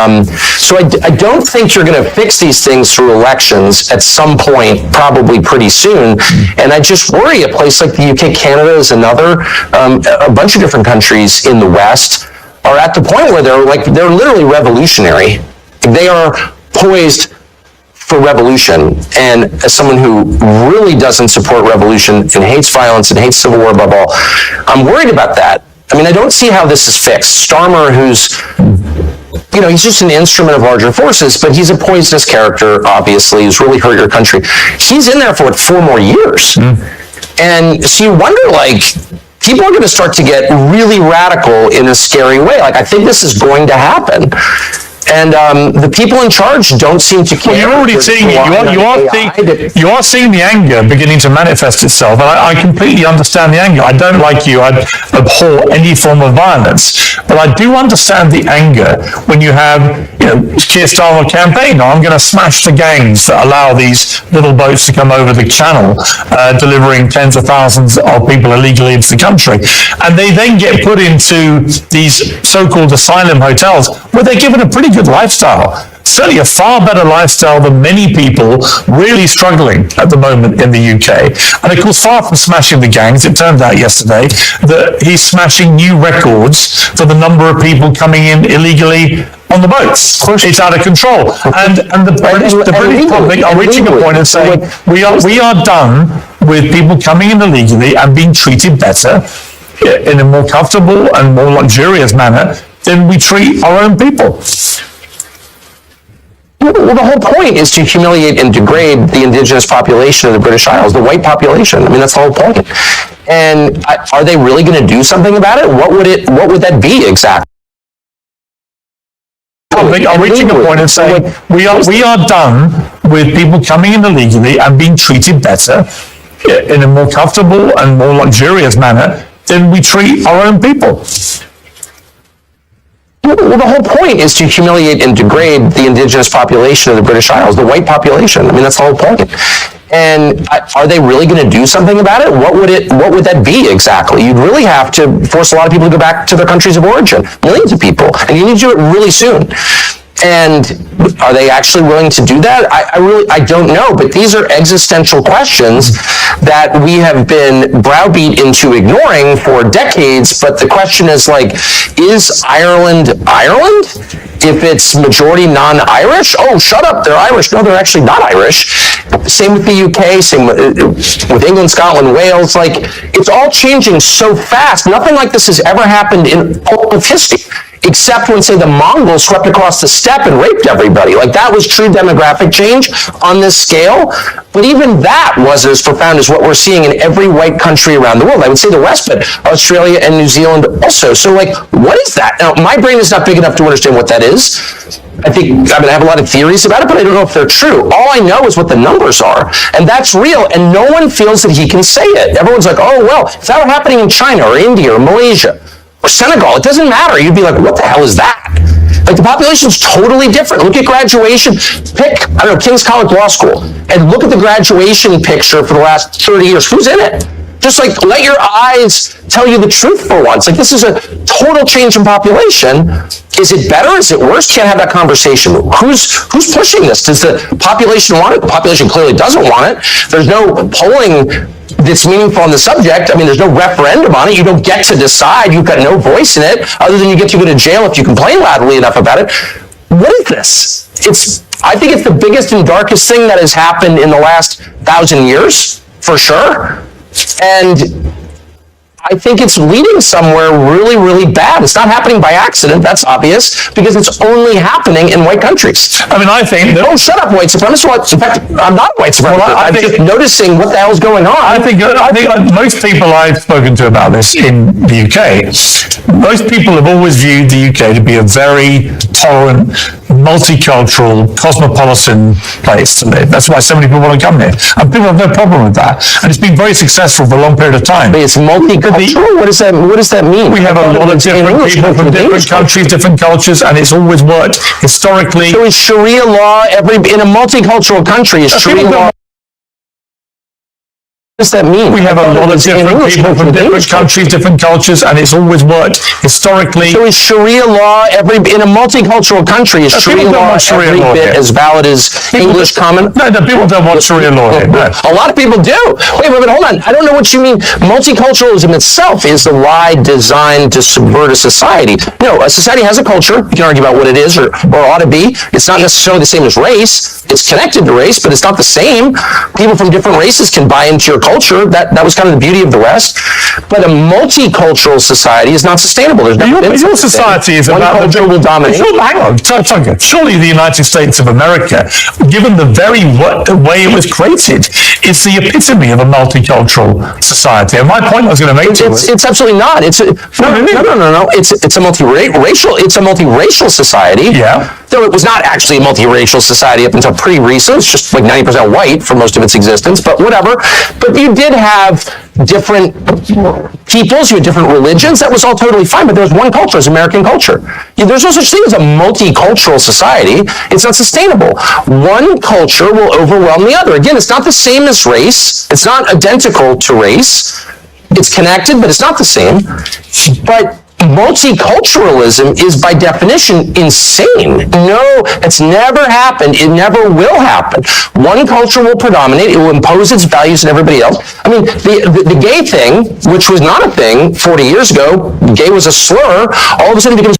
so I don't think you're going to fix these things through elections at some point, probably pretty soon. And I just worry a place like the UK, Canada is another, a bunch of different countries in the West are at the point where they're literally revolutionary. They are poised for revolution. And as someone who really doesn't support revolution and hates violence and hates civil war above all, I'm worried about that. I mean, I don't see how this is fixed. Starmer, who's, he's just an instrument of larger forces, but he's a poisonous character, obviously, who's really hurt your country. He's in there for 4 more years. And so you wonder, people are going to start to get really radical in a scary way. I think this is going to happen. And the people in charge don't seem to care. Well, you're already seeing it. You are seeing the anger beginning to manifest itself. And I completely understand the anger. I don't, like you, I abhor any form of violence. But I do understand the anger when you have, Keir Starmer campaign. I'm going to smash the gangs that allow these little boats to come over the channel, delivering tens of thousands of people illegally into the country. And they then get put into these so-called asylum hotels where they're given a pretty good lifestyle. Certainly a far better lifestyle than many people really struggling at the moment in the UK. And of course, far from smashing the gangs, it turned out yesterday that he's smashing new records for the number of people coming in illegally on the boats. It's out of control. And the British public are reaching a point of saying, we are done with people coming in illegally and being treated better in a more comfortable and more luxurious manner than we treat our own people. Well, the whole point is to humiliate and degrade the indigenous population of the British Isles, the white population. I mean, that's the whole point. And are they really going to do something about it? What would that be exactly? Are reaching a point of saying, we are done with people coming in illegally and being treated better in a more comfortable and more luxurious manner than we treat our own people. Well, the whole point is to humiliate and degrade the indigenous population of the British Isles, the white population. I mean, that's the whole point. And are they really going to do something about it? What would that be exactly? You'd really have to force a lot of people to go back to their countries of origin, millions of people, and you need to do it really soon. And are they actually willing to do that? I don't know, but these are existential questions that we have been browbeat into ignoring for decades. But the question is is Ireland Ireland? If it's majority non-Irish? Oh, shut up, they're Irish. No, they're actually not Irish. Same with the UK, same with England, Scotland, Wales. It's all changing so fast. Nothing like this has ever happened in all of history, except when, say, the Mongols swept across the steppe and raped everybody. That was true demographic change on this scale. But even that wasn't as profound as what we're seeing in every white country around the world. I would say the West, but Australia and New Zealand also. So, what is that? Now, my brain is not big enough to understand what that is. I have a lot of theories about it, but I don't know if they're true. All I know is what the numbers are, and that's real, and no one feels that he can say it. Everyone's like, oh, well, if that were happening in China or India or Malaysia or Senegal, it doesn't matter. You'd be like, what the hell is that? The population's totally different. Look at graduation. Pick, King's College Law School, and look at the graduation picture for the last 30 years. Who's in it? Just let your eyes tell you the truth for once. This is a total change in population. Is it better? Is it worse? Can't have that conversation. Who's pushing this? Does the population want it? The population clearly doesn't want it. There's no polling that's meaningful on the subject. There's no referendum on it. You don't get to decide. You've got no voice in it, other than you get to go to jail if you complain loudly enough about it. What is this? I think it's the biggest and darkest thing that has happened in the last 1,000 years, for sure. And I think it's leading somewhere really, really bad. It's not happening by accident. That's obvious because it's only happening in white countries. I mean, I think that. Don't shut up, white supremacist. In fact, I'm not a white supremacist. Well, I'm just noticing what the hell's going on. I think most people I've spoken to about this in the UK, most people have always viewed the UK to be a very tolerant, multicultural, cosmopolitan place to live. That's why so many people want to come here. And people have no problem with that. And it's been very successful for a long period of time. But it's multicultural? What does that mean? We have a lot of different people from different countries, different cultures, and it's always worked historically. So is Sharia law in a multicultural country? Is Sharia law? What does that mean? We have a lot of different people from different countries, different cultures, and it's always worked historically. So is Sharia law in a multicultural country? Is Sharia law every bit as valid as English common? No, people don't want Sharia law here. No. A lot of people do. Wait, hold on. I don't know what you mean. Multiculturalism itself is the lie designed to subvert a society. No, a society has a culture. You can argue about what it is or ought to be. It's not necessarily the same as race. It's connected to race, but it's not the same. People from different races can buy into your culture. That was kind of the beauty of the West. But a multicultural society is not sustainable. There's no your society is one about culture will dominate. Hang on, surely the United States of America, given the very way it was created, is the epitome of a multicultural society. And my point I was going to make to you was, it's absolutely not. No. It's a multiracial. It's a multiracial society. Yeah. Though it was not actually a multiracial society up until pretty recent. It's just like 90% white for most of its existence, but whatever. But you did have different peoples, you had different religions. That was all totally fine, but there was one culture, it's American culture. There's no such thing as a multicultural society. It's not sustainable. One culture will overwhelm the other. Again, it's not the same as race. It's not identical to race. It's connected, but it's not the same. But multiculturalism is by definition insane. No, it's never happened. It never will happen. One culture will predominate. It will impose its values on everybody else. I mean, the gay thing, which was not a thing 40 years ago, gay was a slur, all of a sudden becomes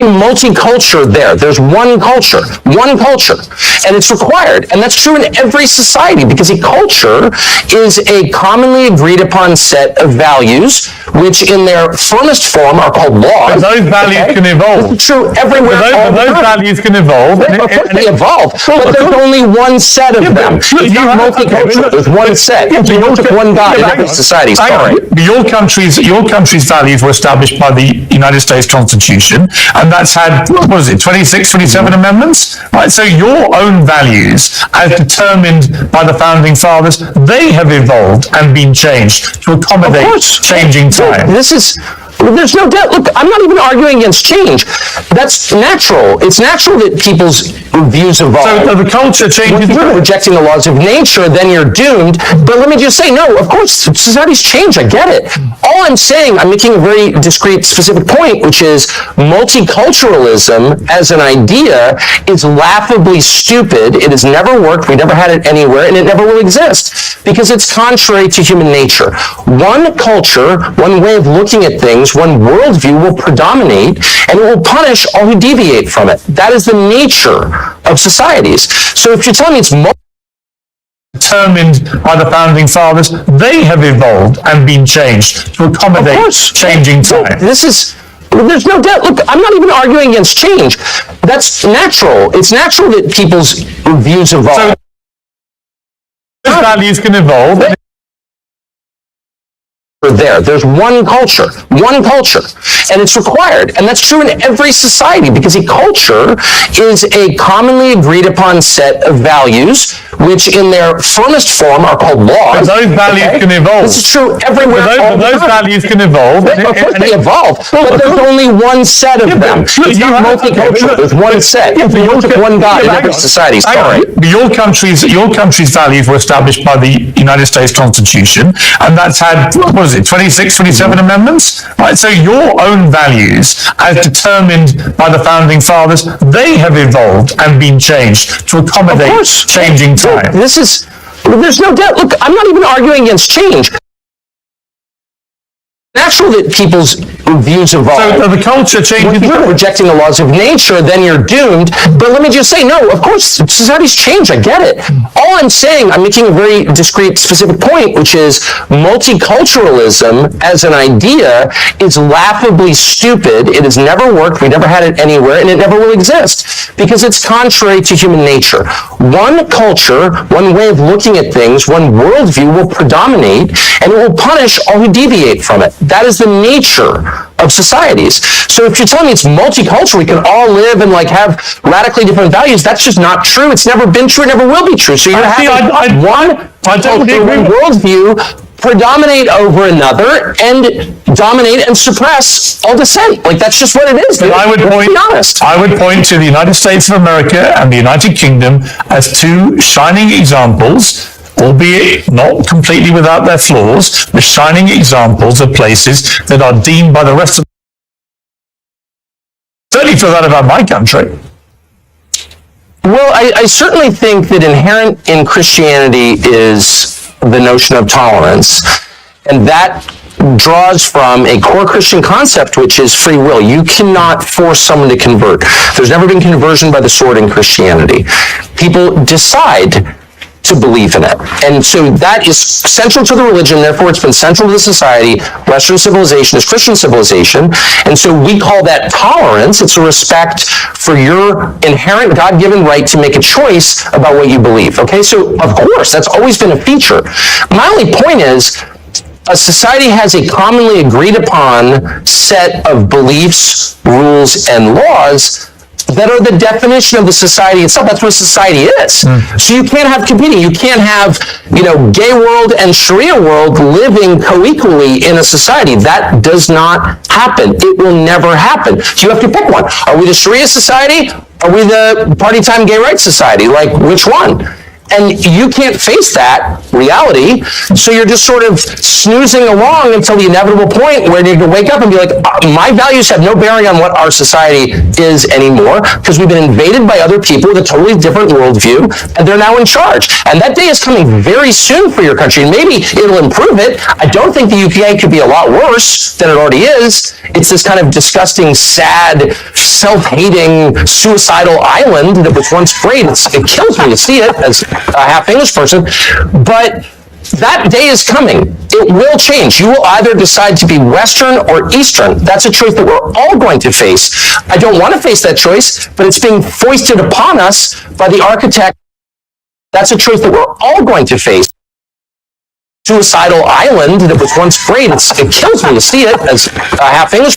multicultural there. There's one culture, and it's required. And that's true in every society because a culture is a commonly agreed upon set of values, which in their firmest form are called laws. But those values can evolve. It's true everywhere. But those values can evolve. They evolve, but there's only one set of them. It's not multicultural. There's one set. You don't have one God in every society. Sorry. Your country's values were established by the United States Constitution, and that's had, 26, 27 amendments? Right, so your own values, as determined by the Founding Fathers, they have evolved and been changed to accommodate changing time. There's no doubt. Look, I'm not even arguing against change. That's natural. It's natural that people's views evolve. So the culture changes. If you're rejecting the laws of nature, then you're doomed. But let me just say, no, of course, societies change. I get it. All I'm saying, I'm making a very discrete, specific point, which is multiculturalism as an idea is laughably stupid. It has never worked. We never had it anywhere, and it never will exist because it's contrary to human nature. One culture, one way of looking at things, one worldview will predominate, and it will punish all who deviate from it. That is the nature of societies. So if you're telling me it's determined by the Founding Fathers, they have evolved and been changed to accommodate changing time. There's no doubt. Look, I'm not even arguing against change. That's natural. It's natural that people's views evolve. So those values can evolve. There's one culture, and it's required. And that's true in every society because a culture is a commonly agreed upon set of values, which in their firmest form are called laws. But those values can evolve. This is true everywhere. But those values can evolve. Of course they evolve, but there's only one set of them. It's not multicultural. There's one set. You don't have one God in every society. Sorry. Your country's values were established by the United States Constitution, and that's had, 26, 27 amendments? Right, so your own values, as determined by the Founding Fathers, they have evolved and been changed to accommodate changing time. There's no doubt. Look, I'm not even arguing against change. natural that people's views evolve. So the culture When changes. you're rejecting the laws of nature, then you're doomed. But let me just say, no, of course, societies change. I get it. All I'm saying, I'm making a very discrete, specific point, which is multiculturalism as an idea is laughably stupid. It has never worked. We never had it anywhere, and it never will exist because it's contrary to human nature. One culture, one way of looking at things, one worldview will predominate, and it will punish all who deviate from it. That is the nature of societies. So if you're telling me it's multicultural, we can all live and have radically different values, that's just not true. It's never been true, it never will be true. So you're having one culture, one worldview predominate over another and dominate and suppress all dissent. That's just what it is. Dude. I would Let's be honest. I would point to the United States of America and the United Kingdom as two shining examples, albeit not completely without their flaws, the shining examples of places that are deemed by the rest of certainly feel that about my country. Well, I certainly think that inherent in Christianity is the notion of tolerance, and that draws from a core Christian concept, which is free will. You cannot force someone to convert. There's never been conversion by the sword in Christianity. People decide to believe in it. And so that is central to the religion, therefore it's been central to the society. Western civilization is Christian civilization, and so we call that tolerance. It's a respect for your inherent God-given right to make a choice about what you believe. Okay, so of course, that's always been a feature. My only point is, a society has a commonly agreed upon set of beliefs, rules, and laws that are the definition of the society itself. That's what society is. So you can't have competing. You can't have, gay world and Sharia world living co-equally in a society. That does not happen. It will never happen. So you have to pick one. Are we the Sharia society? Are we the party time gay rights society? Which one? And you can't face that reality, so you're just sort of snoozing along until the inevitable point where you're going to wake up and be like, my values have no bearing on what our society is anymore, because we've been invaded by other people with a totally different worldview, and they're now in charge. And that day is coming very soon for your country, and maybe it'll improve it. I don't think the UK could be a lot worse than it already is. It's this kind of disgusting, sad, self-hating, suicidal island that was once great. It kills me to see it as a half-English person, but that day is coming. It will change. You will either decide to be Western or Eastern. That's a choice that we're all going to face. I don't want to face that choice, but it's being foisted upon us by the architect. That's a choice that we're all going to face. Suicidal island that was once great. It kills me to see it as a half-English.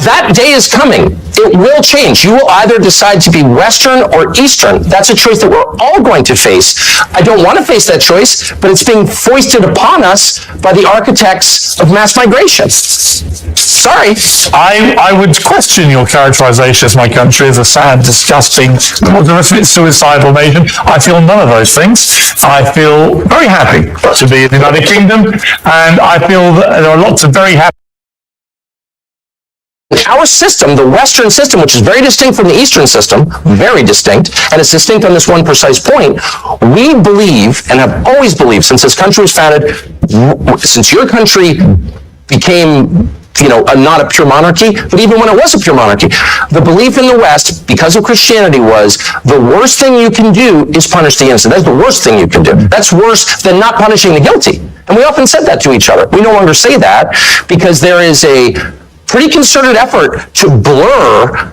That day is coming. It will change. You will either decide to be Western or Eastern. That's a choice that we're all going to face. I don't want to face that choice, but it's being foisted upon us by the architects of mass migration. Sorry. I would question your characterization as my country as a sad, disgusting, what the rest of it's suicidal nation. I feel none of those things. I feel very happy to be in the United Kingdom, and I feel that there are lots of very happy. Our system, the Western system, which is very distinct from the Eastern system, very distinct, and it's distinct on this one precise point, we believe, and have always believed since this country was founded, since your country became, not a pure monarchy, but even when it was a pure monarchy, the belief in the West, because of Christianity, was the worst thing you can do is punish the innocent. That's the worst thing you can do. That's worse than not punishing the guilty. And we often said that to each other. We no longer say that because there is a pretty concerted effort to blur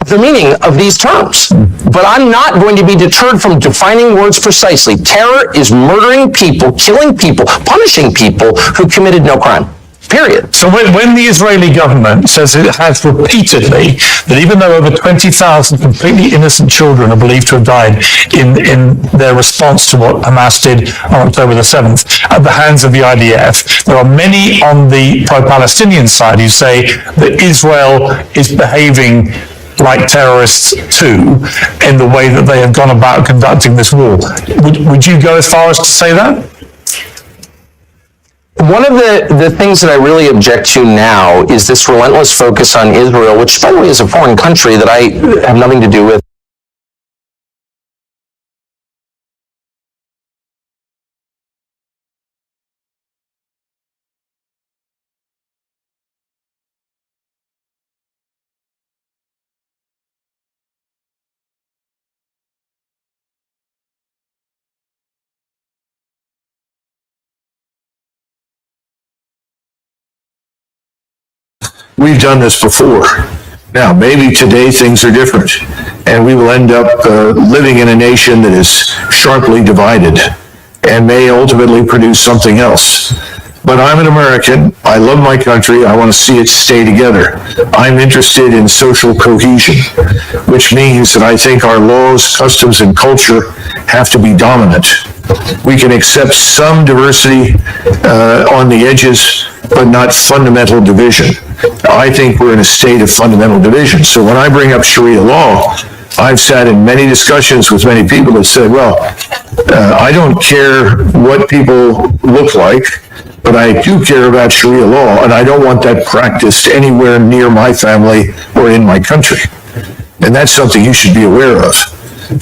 the meaning of these terms. But I'm not going to be deterred from defining words precisely. Terror is murdering people, killing people, punishing people who committed no crime. Period. So when the Israeli government says it has repeatedly that even though over 20,000 completely innocent children are believed to have died in their response to what Hamas did on October the 7th at the hands of the IDF, there are many on the pro-Palestinian side who say that Israel is behaving like terrorists too in the way that they have gone about conducting this war. Would you go as far as to say that? One of the things that I really object to now is this relentless focus on Israel, which, by the way, is a foreign country that I have nothing to do with. We've done this before. Now, maybe today things are different, and we will end up living in a nation that is sharply divided and may ultimately produce something else. But I'm an American. I love my country. I want to see it stay together. I'm interested in social cohesion, which means that I think our laws, customs, and culture have to be dominant. We can accept some diversity on the edges, but not fundamental division. I think we're in a state of fundamental division. So when I bring up Sharia law, I've sat in many discussions with many people that said, well, I don't care what people look like, but I do care about Sharia law, and I don't want that practiced anywhere near my family or in my country. And that's something you should be aware of.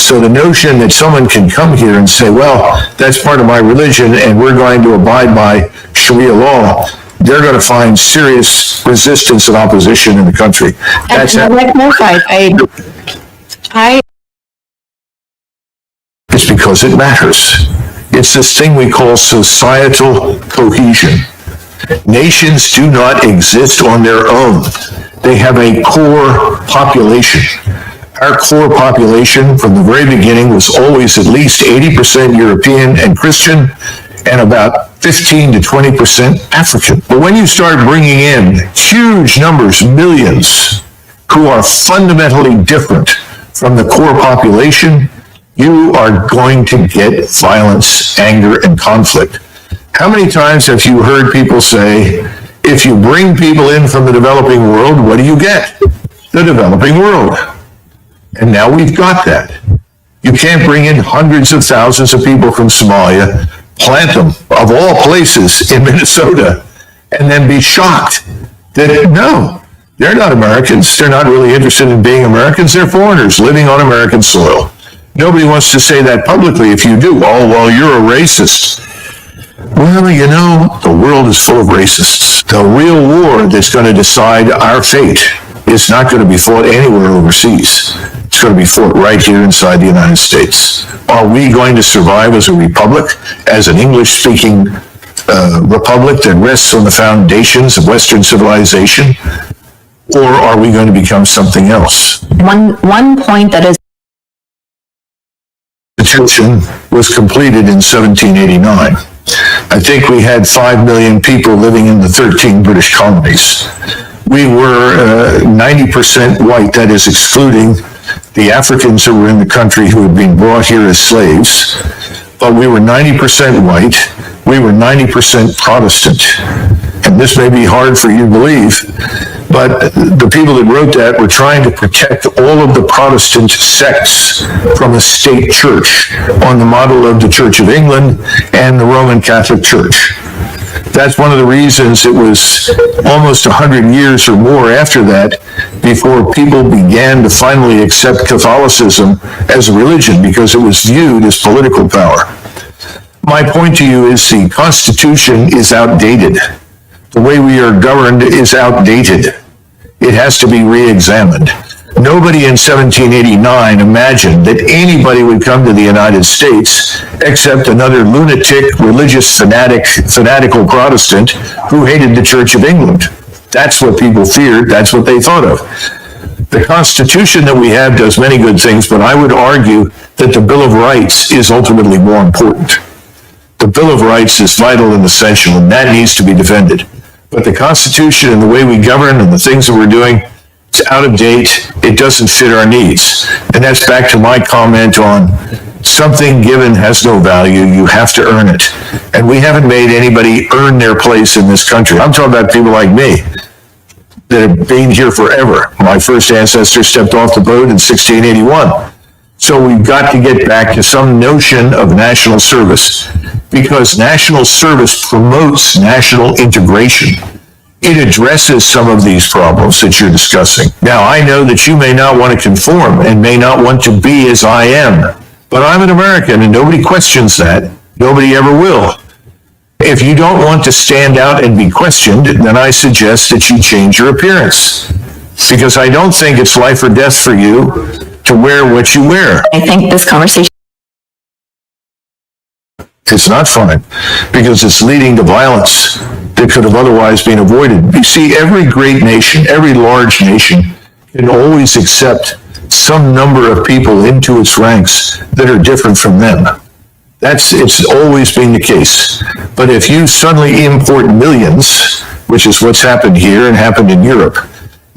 So the notion that someone can come here and say, well, that's part of my religion, and we're going to abide by Sharia law, they're going to find serious resistance and opposition in the country. That's It's because it matters. It's this thing we call societal cohesion. Nations do not exist on their own. They have a core population. Our core population from the very beginning was always at least 80% European and Christian, and about 15 to 20% African. But when you start bringing in huge numbers, millions, who are fundamentally different from the core population, you are going to get violence, anger, and conflict. How many times have you heard people say, if you bring people in from the developing world, what do you get? The developing world. And now we've got that. You can't bring in hundreds of thousands of people from Somalia, plant them, of all places, in Minnesota, and then be shocked that, no, they're not Americans. They're not really interested in being Americans. They're foreigners living on American soil. Nobody wants to say that publicly. If you do, oh, well, you're a racist. Well, you know, the world is full of racists. The real war that's going to decide our fate is not going to be fought anywhere overseas. It's going to be fought right here inside the United States. Are we going to survive as a republic, as an English-speaking republic that rests on the foundations of Western civilization? Or are we going to become something else? One point that is The Constitution was completed in 1789. I think we had 5 million people living in the 13 British colonies. We were 90% white, that is excluding the Africans who were in the country who had been brought here as slaves. But we were 90% white, we were 90% Protestant. And this may be hard for you to believe, but the people that wrote that were trying to protect all of the Protestant sects from a state church on the model of the Church of England and the Roman Catholic Church. That's one of the reasons it was almost 100 years or more after that before people began to finally accept Catholicism as a religion, because it was viewed as political power. My point to you is the Constitution is outdated. The way we are governed is outdated. It has to be re-examined. Nobody in 1789 imagined that anybody would come to the United States except another lunatic, religious fanatical Protestant who hated the Church of England. That's what people feared. That's what they thought of. The Constitution that we have does many good things, but I would argue that the Bill of Rights is ultimately more important. The Bill of Rights is vital and essential, and that needs to be defended. But the Constitution and the way we govern and the things that we're doing, it's out of date. It doesn't fit our needs. And that's back to my comment on something given has no value. You have to earn it. And we haven't made anybody earn their place in this country. I'm talking about people like me that have been here forever. My first ancestor stepped off the boat in 1681. So we've got to get back to some notion of national service, because national service promotes national integration. It addresses some of these problems that you're discussing. Now, I know that you may not want to conform and may not want to be as I am, but I'm an American and nobody questions that. Nobody ever will. If you don't want to stand out and be questioned, then I suggest that you change your appearance, because I don't think it's life or death for you to wear what you wear. I think this conversation It's not fun, because it's leading to violence. that could have otherwise been avoided. You see, every great nation, every large nation can always accept some number of people into its ranks that are different from them. It's always been the case. But if you suddenly import millions, which is what's happened here and happened in Europe,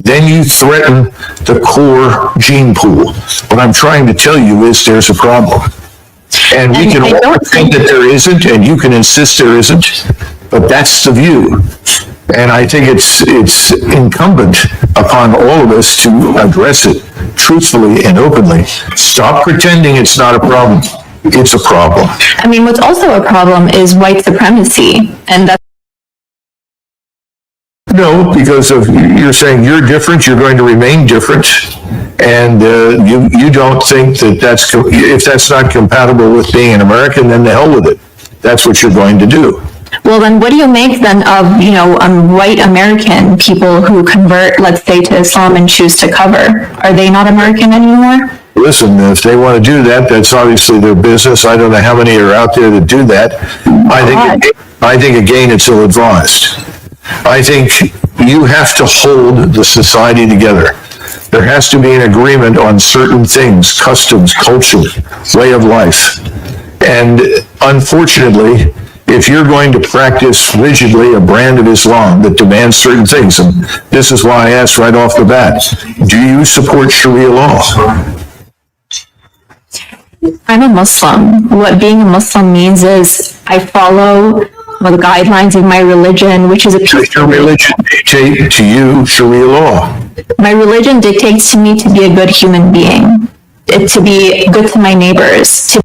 then you threaten the core gene pool. What I'm trying to tell you is there's a problem. And we can all think that there isn't, and you can insist there isn't, but that's the view. And I think it's incumbent upon all of us to address it truthfully and openly. Stop pretending it's not a problem. It's a problem. I mean, what's also a problem is white supremacy, and that's No, because you're saying you're different, you're going to remain different, and you don't think that if that's not compatible with being an American, then the hell with it. That's what you're going to do. well, then what do you make then of, white American people who convert, let's say, to Islam and choose to cover? Are they not American anymore? Listen, if they want to do that, that's obviously their business. I don't know how many are out there that do that. I think again, it's ill-advised. I think you have to hold the society together. There has to be an agreement on certain things, customs, culture, way of life. And unfortunately, if you're going to practice rigidly a brand of Islam that demands certain things, and this is why I asked right off the bat, do you support Sharia law? I'm a Muslim. What being a Muslim means is I follow the guidelines of my religion, which is a peaceful. Does your religion dictate to you Sharia law? My religion dictates to me to be a good human being, to be good to my neighbors, to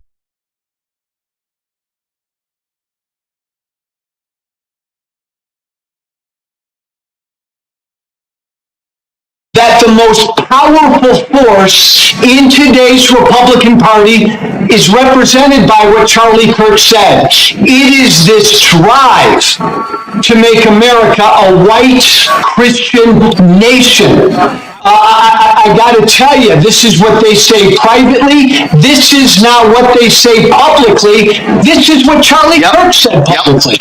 that the most powerful force in today's Republican Party is represented by what Charlie Kirk said. It is this drive to make America a white Christian nation. I got to tell you, this is what they say privately. This is not what they say publicly. This is what Charlie Kirk said publicly.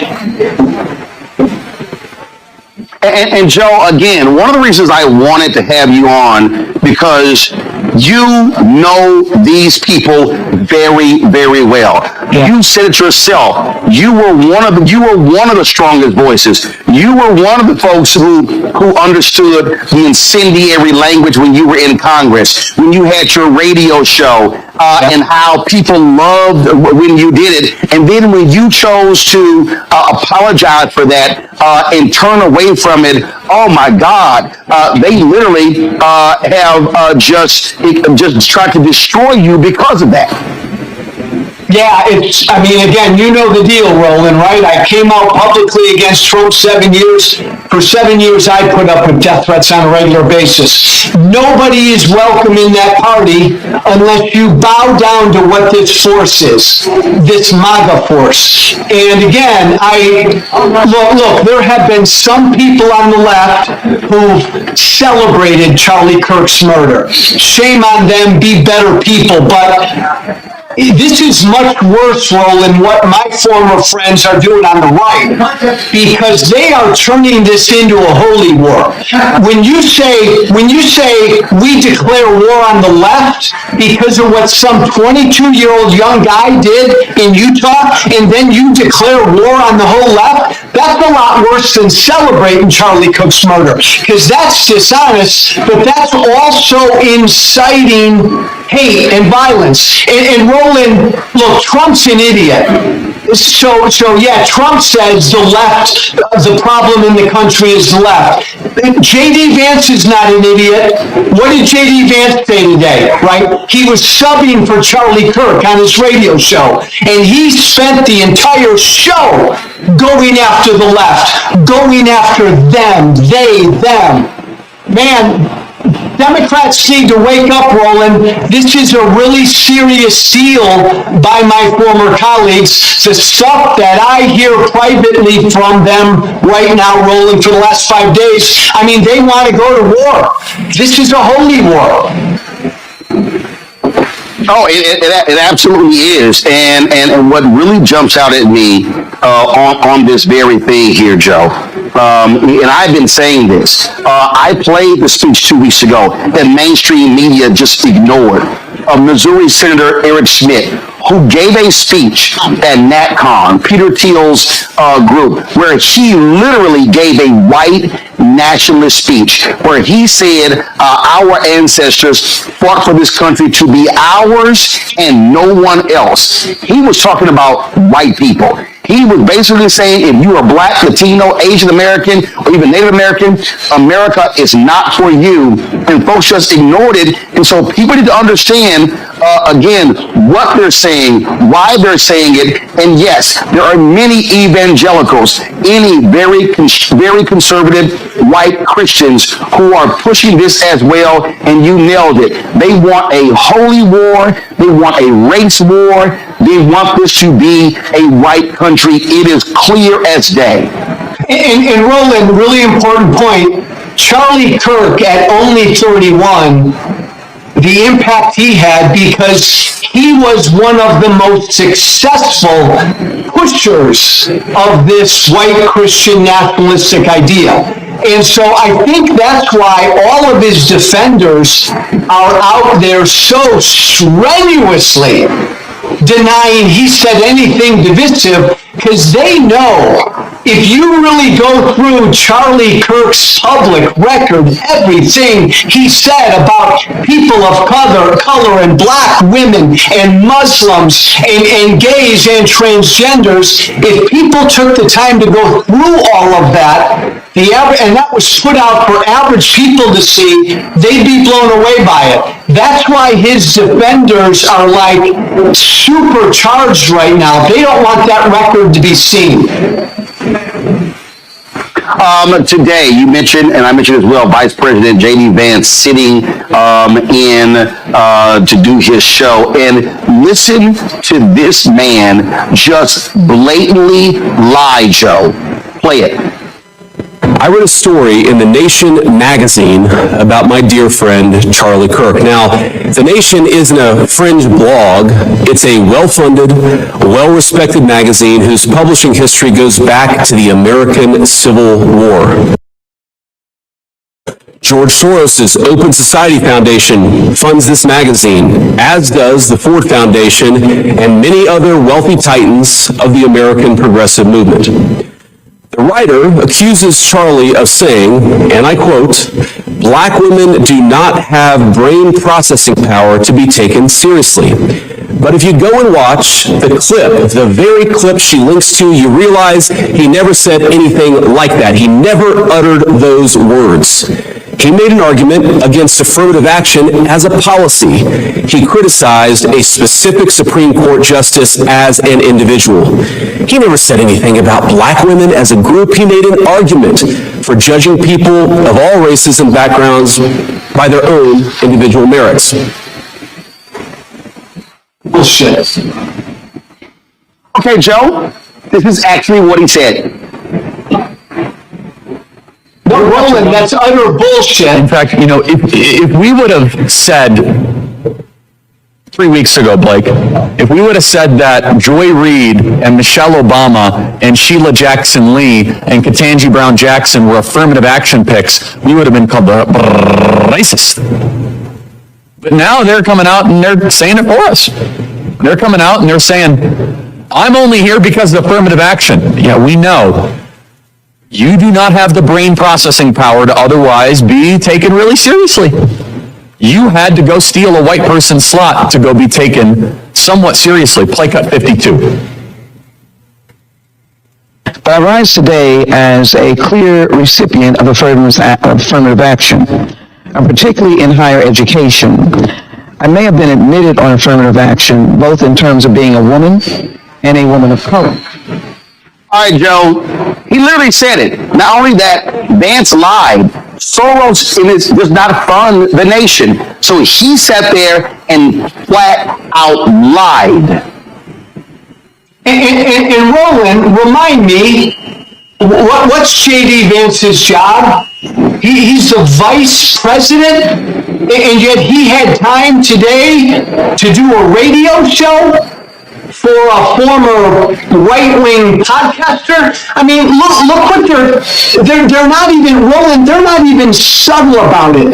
And Joe, again, one of the reasons I wanted to have you on, because you know these people very, very well. Yeah. You said it yourself. You were one of the strongest voices. You were one of the folks who understood the incendiary language when you were in Congress, when you had your radio show, and how people loved when you did it. And then when you chose to apologize for that and turn away from it, oh my God, they literally have just tried to destroy you because of that. Yeah, again, you know the deal, Roland, right? I came out publicly against Trump 7 years. For 7 years, I put up with death threats on a regular basis. Nobody is welcome in that party unless you bow down to what this force is, this MAGA force. And again, look, there have been some people on the left who've celebrated Charlie Kirk's murder. Shame on them, be better people, but this is much worse, Roland, what my former friends are doing on the right, because they are turning this into a holy war. When you say we declare war on the left because of what some 22-year-old young guy did in Utah, and then you declare war on the whole left, that's a lot worse than celebrating Charlie Cook's murder, because that's dishonest, but that's also inciting hate and violence. And Roland, look, Trump's an idiot. So yeah, Trump says the left, the problem in the country is the left. J.D. Vance is not an idiot. What did J.D. Vance say today, right? He was subbing for Charlie Kirk on his radio show, and he spent the entire show going after the left, going after them, they, them. Man, Democrats need to wake up, Roland. This is a really serious deal by my former colleagues. The stuff that I hear privately from them right now, Roland, for the last 5 days, I mean, they want to go to war. This is a holy war. Oh, it absolutely is, and what really jumps out at me on this very thing here, Joe, and I've been saying this. I played the speech 2 weeks ago that mainstream media just ignored of Missouri Senator Eric Schmidt, who gave a speech at NatCon, Peter Thiel's group, where he literally gave a white nationalist speech, where he said our ancestors fought for this country to be ours and no one else. He was talking about white people. He was basically saying if you are Black, Latino, Asian American, or even Native American, America is not for you. And folks just ignored it. And so people need to understand, again, what they're saying, why they're saying it. And yes, there are many evangelicals, any very conservative white Christians who are pushing this as well. And you nailed it. They want a holy war. They want a race war. They want this to be a white country. It is clear as day. And Roland, really important point. Charlie Kirk at only 31, the impact he had because he was one of the most successful pushers of this white Christian nationalistic idea. And so I think that's why all of his defenders are out there so strenuously denying he said anything divisive, because they know if you really go through Charlie Kirk's public record, everything he said about people of color and Black women and Muslims and gays and transgenders, if people took the time to go through all of that, and that was put out for average people to see, they'd be blown away by it. That's why his defenders are like supercharged right now. They don't want that record to be seen. Today, you mentioned, and I mentioned as well, Vice President J.D. Vance sitting in to do his show. And listen to this man just blatantly lie, Joe. Play it. I read a story in The Nation magazine about my dear friend Charlie Kirk. Now, The Nation isn't a fringe blog. It's a well-funded, well-respected magazine whose publishing history goes back to the American Civil War. George Soros' Open Society Foundation funds this magazine, as does the Ford Foundation and many other wealthy titans of the American progressive movement. The writer accuses Charlie of saying, and I quote, "Black women do not have brain processing power to be taken seriously." But if you go and watch the clip, the very clip she links to, you realize he never said anything like that. He never uttered those words. He made an argument against affirmative action as a policy. He criticized a specific Supreme Court justice as an individual. He never said anything about Black women as a group. He made an argument for judging people of all races and backgrounds by their own individual merits. Bullshit. Okay, Joe, this is actually what he said. No, Roland, that's utter bullshit. In fact, you know, if we would have said 3 weeks ago, Blake, if we would have said that Joy Reid and Michelle Obama and Sheila Jackson Lee and Ketanji Brown Jackson were affirmative action picks, we would have been called racist. But now they're coming out and they're saying it for us. They're coming out and they're saying, I'm only here because of affirmative action. Yeah, we know. You do not have the brain processing power to otherwise be taken really seriously. You had to go steal a white person's slot to go be taken somewhat seriously. Play cut 52. But I rise today as a clear recipient of affirmative action, and particularly in higher education. I may have been admitted on affirmative action, both in terms of being a woman and a woman of color. All right, Joe, he literally said it. Not only that, Vance lied. Soros does not fund the nation. So he sat there and flat out lied. And Roland, remind me, what's J.D. Vance's job? He's the vice president, and yet he had time today to do a radio show for a former right-wing podcaster. I mean, look what they're not even rolling, they're not even subtle about it,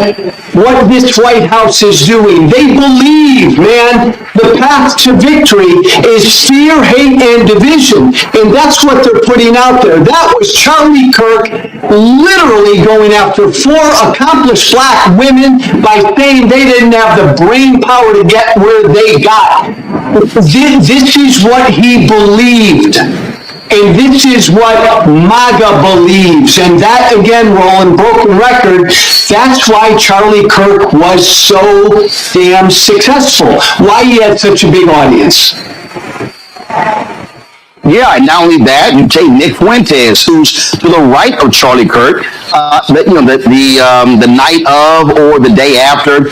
what this White House is doing. They believe, man, the path to victory is fear, hate, and division. And that's what they're putting out there. That was Charlie Kirk literally going after 4 accomplished black women by saying they didn't have the brain power to get where they got. This is what he believed. And this is what MAGA believes. And that, again, Roland, broken record, that's why Charlie Kirk was so damn successful. Why he had such a big audience. Yeah, and not only that, you take Nick Fuentes, who's to the right of Charlie Kirk. The night of or the day after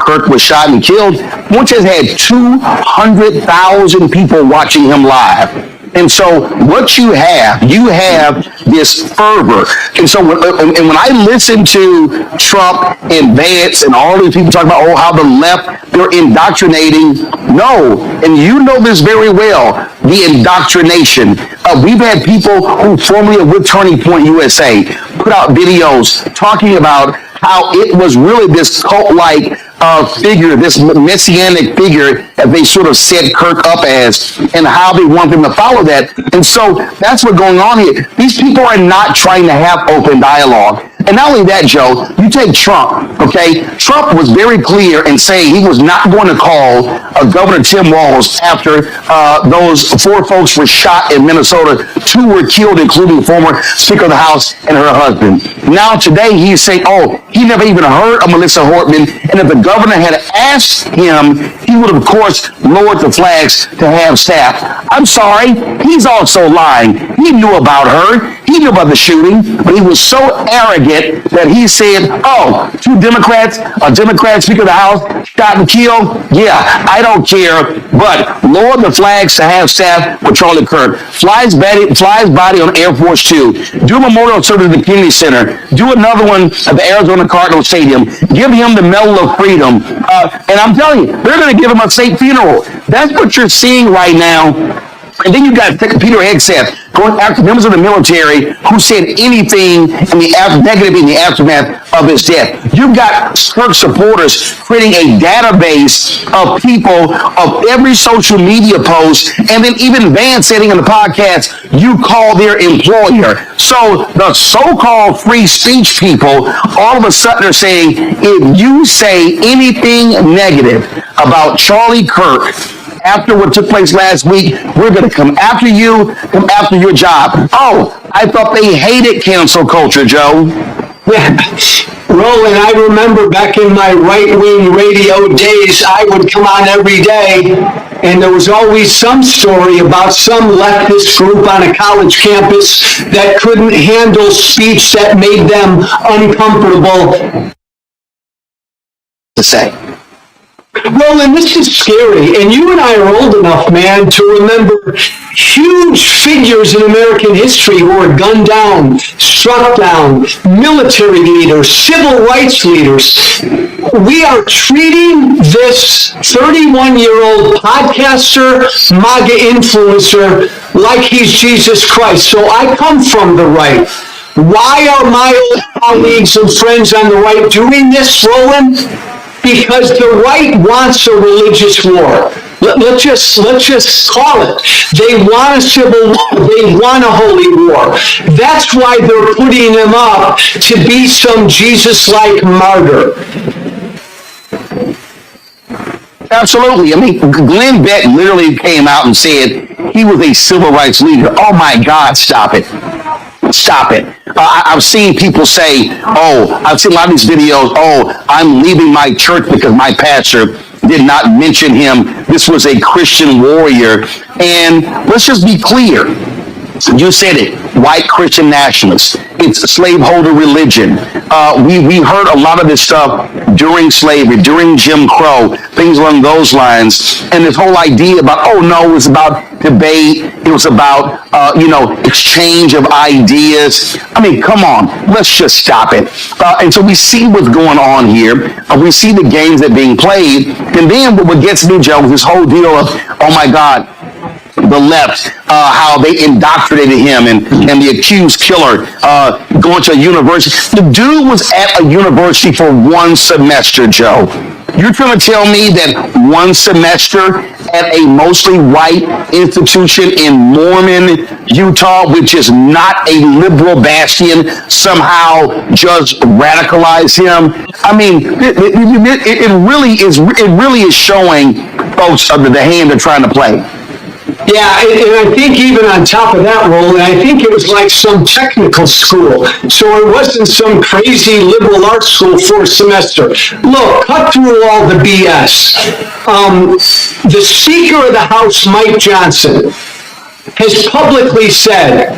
Kirk was shot and killed, Fuentes had 200,000 people watching him live. And so what you have this fervor. And so when I listen to Trump and Vance and all these people talk about, how the left, they're indoctrinating. No, and you know this very well, the indoctrination. We've had people who formerly with Turning Point USA put out videos talking about how it was really this cult-like figure, this messianic figure that they sort of set Kirk up as, and how they want them to follow that. And so that's what's going on here. These people are not trying to have open dialogue. And not only that, Joe, you take Trump, okay? Trump was very clear in saying he was not going to call Governor Tim Walz after those 4 folks were shot in Minnesota. 2 were killed, including former Speaker of the House and her husband. Now today he's saying, he never even heard of Melissa Hortman, and if the governor had asked him, he would have, of course, lowered the flags to have staff. I'm sorry, he's also lying. He knew about her. He knew about the shooting, but he was so arrogant that he said, 2 Democrats, a Democrat Speaker of the House shot and killed. Yeah, I don't care, but lower the flags to have staff with Charlie Kirk. Flies body on Air Force 2. Do a memorial service at the Community Center. Do another one at the Arizona Cardinals Stadium. Give him the Medal of Freedom. And I'm telling you, they're going to give him a state funeral. That's what you're seeing right now. And then you got Peter Hegseth going after members of the military who said anything negative in the aftermath of his death. You've got Kirk supporters creating a database of people of every social media post, and then even Vance saying in the podcast, you call their employer. So the so-called free speech people, all of a sudden are saying, if you say anything negative about Charlie Kirk, after what took place last week, we're going to come after you, come after your job. I thought they hated cancel culture, Joe. Yeah. Roland, I remember back in my right-wing radio days, I would come on every day, and there was always some story about some leftist group on a college campus that couldn't handle speech that made them uncomfortable to say. Roland, this is scary, and you and I are old enough, man, to remember huge figures in American history who were gunned down, struck down, military leaders, civil rights leaders. We are treating this 31-year-old podcaster, MAGA influencer, like he's Jesus Christ. So I come from the right. Why are my old colleagues and friends on the right doing this, Roland? Because the right wants a religious war. Let's just call it. They want a civil war. They want a holy war. That's why they're putting him up to be some Jesus-like martyr. Absolutely. I mean, Glenn Beck literally came out and said he was a civil rights leader. Oh my God, stop it. Stop it. I've seen people say, I've seen a lot of these videos, I'm leaving my church because my pastor did not mention him. This was a Christian warrior. And let's just be clear. You said it, white Christian nationalists. It's slaveholder religion. We heard a lot of this stuff during slavery, during Jim Crow, things along those lines. And this whole idea about, oh no, it was about debate. It was about, exchange of ideas. I mean, come on, let's just stop it. And so we see what's going on here. We see the games that are being played. And then what gets me, Joe, is this whole deal of, oh my God, the left, how they indoctrinated him and the accused killer going to a university. The dude was at a university for one semester, Joe. You're trying to tell me that one semester at a mostly white institution in Mormon, Utah, which is not a liberal bastion, somehow just radicalized him? I mean, it really is showing folks the hand they're trying to play. Yeah, and I think even on top of that, Roland, I think it was like some technical school. So it wasn't some crazy liberal arts school for a semester. Look, cut through all the BS. The Speaker of the House, Mike Johnson, has publicly said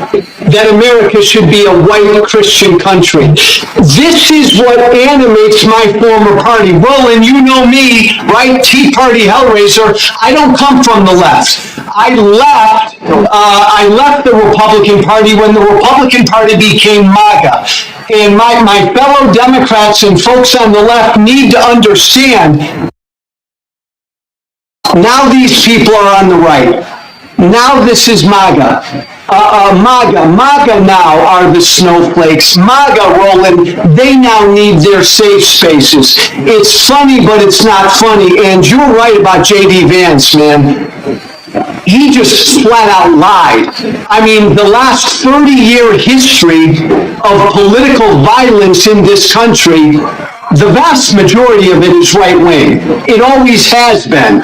that America should be a white Christian country. This is what animates my former party. Roland, you know me, right? Tea Party Hellraiser. I don't come from the left. I left the Republican Party when the Republican Party became MAGA. And my fellow Democrats and folks on the left need to understand, now these people are on the right. Now this is MAGA. MAGA now are the snowflakes. MAGA, Roland, they now need their safe spaces. It's funny, but it's not funny. And you're right about J.D. Vance, man. He just flat out lied. I mean, the last 30-year history of political violence in this country, the vast majority of it is right-wing. It always has been.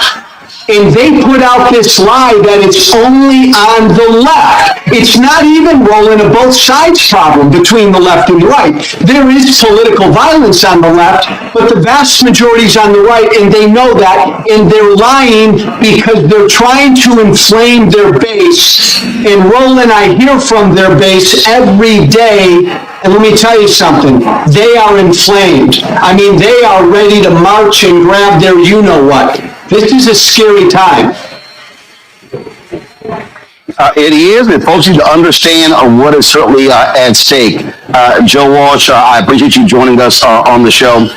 And they put out this lie that it's only on the left. It's not even, Roland, a both sides problem between the left and the right. There is political violence on the left, but the vast majority is on the right, and they know that, and they're lying because they're trying to inflame their base. And Roland, I hear from their base every day, and let me tell you something, they are inflamed. I mean, they are ready to march and grab their you-know-what. This is a scary time. It is, and folks need to understand what is certainly at stake. Joe Walsh, I appreciate you joining us on the show.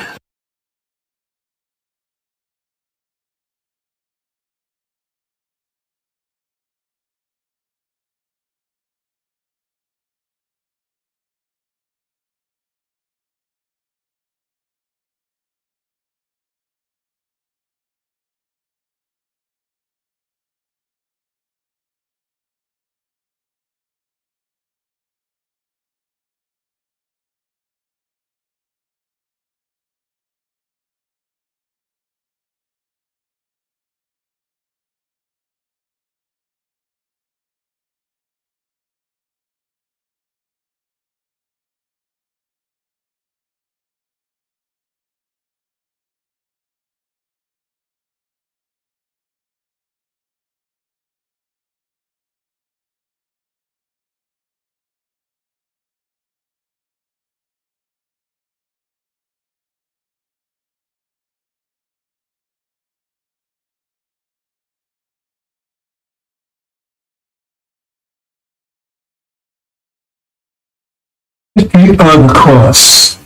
History of the cross,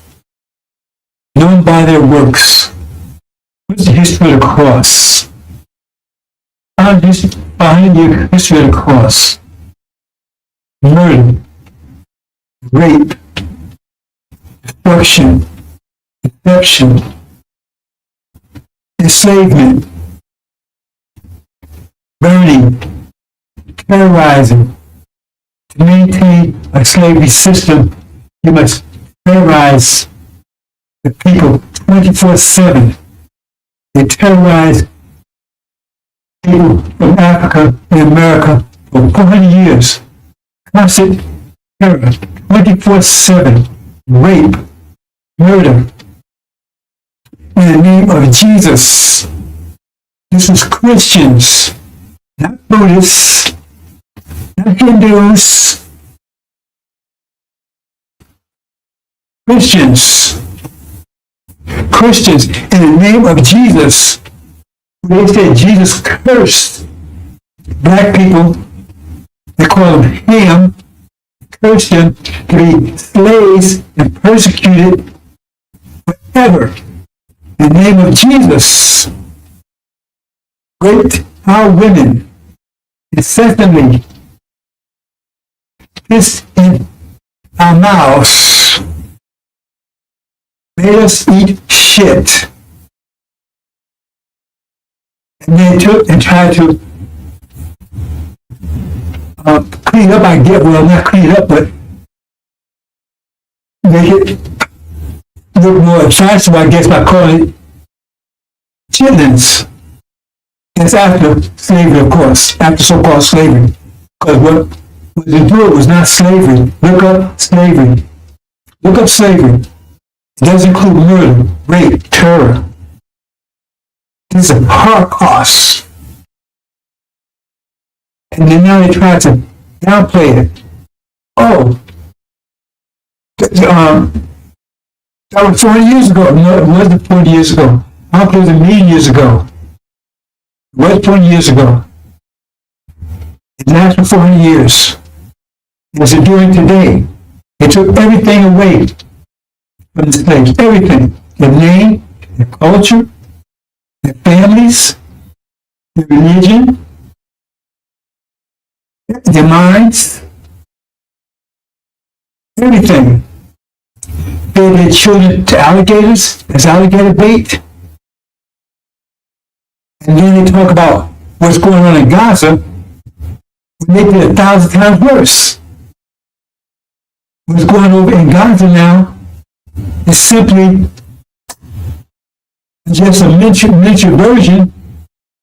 known by their works. What's the history of the cross? Behind the history of the cross: murder, rape, destruction, deception, enslavement, burning, terrorizing. To maintain a slavery system, you must terrorize the people 24/7. They terrorize people from Africa and America for 400 years. Constant terror, 24/7, rape, murder. In the name of Jesus. This is Christians, not Buddhists, not Hindus. Christians Christians in the name of Jesus. They said Jesus cursed black people. They call them Ham, cursed them to be slaves and persecuted forever. In the name of Jesus, raped our women incessantly, pissed in our mouths, made us eat shit. And they took and tried to clean up, not clean up, but make it look more attractive, I guess, by calling it chitlins. It's after slavery, of course, after so-called slavery. Because what they do was not slavery. Look up slavery. Look up slavery. It does include murder, rape, terror. This is a Holocaust. And then now they try to downplay it. Oh, that was 40 years ago. No, it wasn't 40 years ago. How close it was years ago? It was 20 years ago. It lasted for 400 years. As they're doing today. They took everything away from the slaves. Everything. Their name, their culture, their families, their religion, their minds, everything. Fed their children to alligators as alligator bait. And then they talk about what's going on in Gaza when they did 1,000 times worse. What's going on in Gaza now is simply just a miniature version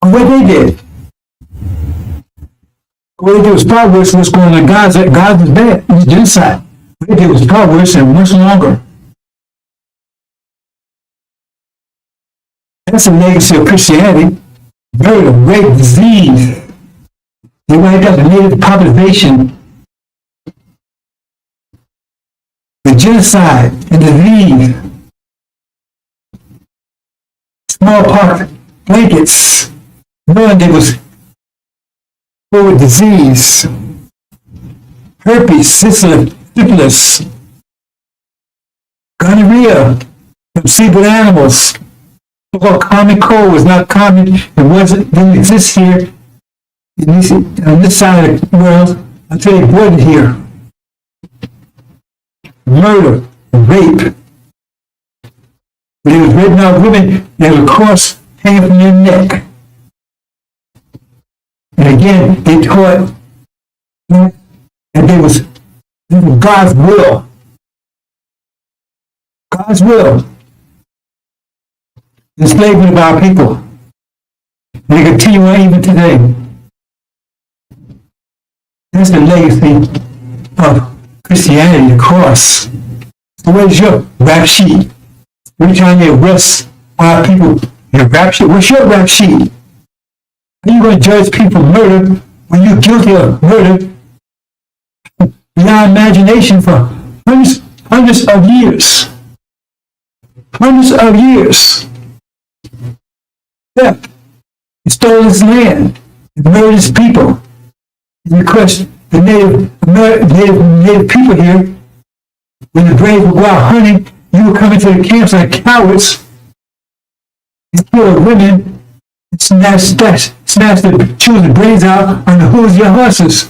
of what they did. What they did was far worse than what's going on in Gaza. Gaza's bad. It's genocide. What they did was far worse and much longer. That's a legacy of Christianity. Murder, rape, disease. They wiped out the native population. The genocide and disease. Smallpox blankets. Knowing there was full of disease. Herpes, syphilis. Gonorrhea from seabird animals. So-called common cold was not common. Didn't exist here on this side of the world until they brought it here. Murder, rape. When it was written out, women, there was a cross hanging from their neck. And again, they taught that there was God's will. God's will. Enslavement of our people. And they continue on even today. That's the legacy of Christianity, the cross. So where's your rap sheet? Every time they arrest our people, your rap sheet. What's your rap sheet? Are you going to judge people for murder when you're guilty of murder beyond imagination for hundreds of years? Hundreds of years. Yeah. He stole his land and murdered his people. And you question the native people here, when the Braves would go out hunting, you would come into the camps like cowards and kill women and snatch the children's brains out on the hooves of your horses.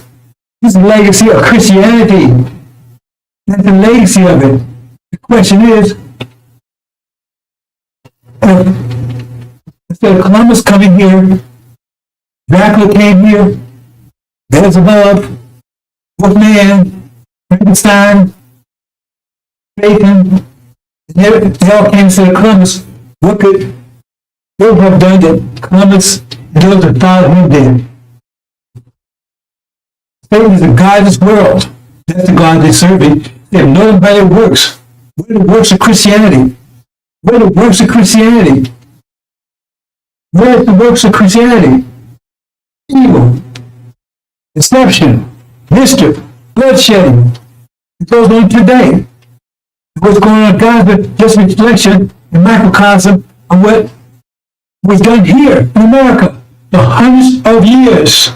This is the legacy of Christianity. That's the legacy of it. The question is, instead of Columbus coming here, Dracula came here, Beelzebub, Wolfman, Frankenstein, Satan, they all came to Columbus. What could they have done that Columbus and those that followed him did? Satan is the God of this world. That's the God they serve. They have known by their works. What are the works of Christianity? What are the works of Christianity? What are the works of Christianity? Evil, deception, mischief, bloodshedding. It goes on today. What's going on in Gaza, just reflection a microcosm of what was done here in America for hundreds of years.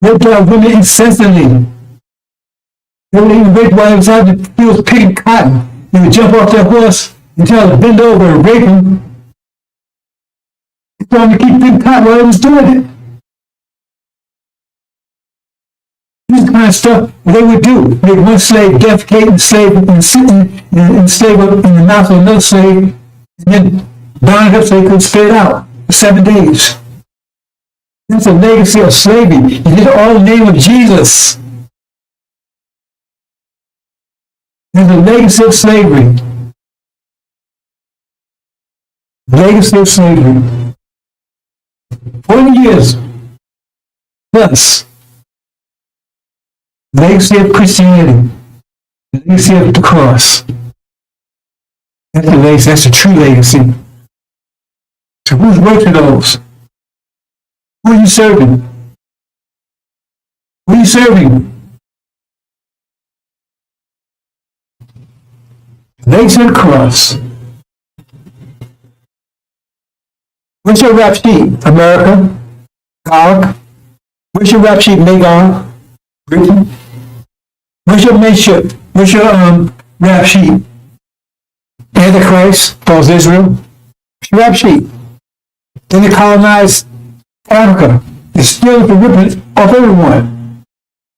Raped our women incessantly. They would even rape while they was out in the fields picking cotton. They would jump off their horse and tell them to bend over and rape them. They told them to keep picking cotton while they was doing it. This is the kind of stuff they would do. Make one slave defecate in the slave and sit in slave in the mouth of another slave, and then bound it up so they could spit it out for 7 days. That's a legacy of slavery. He did it all in the name of Jesus. There's a legacy of slavery. Legacy of slavery. 40 years plus. Legacy of Christianity. Legacy of the cross. That's the legacy. That's the true legacy. So who's working those? Who are you serving? Who are you serving? Legacy of the cross. Where's your rap sheet? America? Gog? Where's your rap sheet? Magog? Britain? Where's your mention? Where's your rap sheet? Antichrist, false Israel. Where's your rap sheet? Then they colonized Africa. They're stealing the ripping off everyone.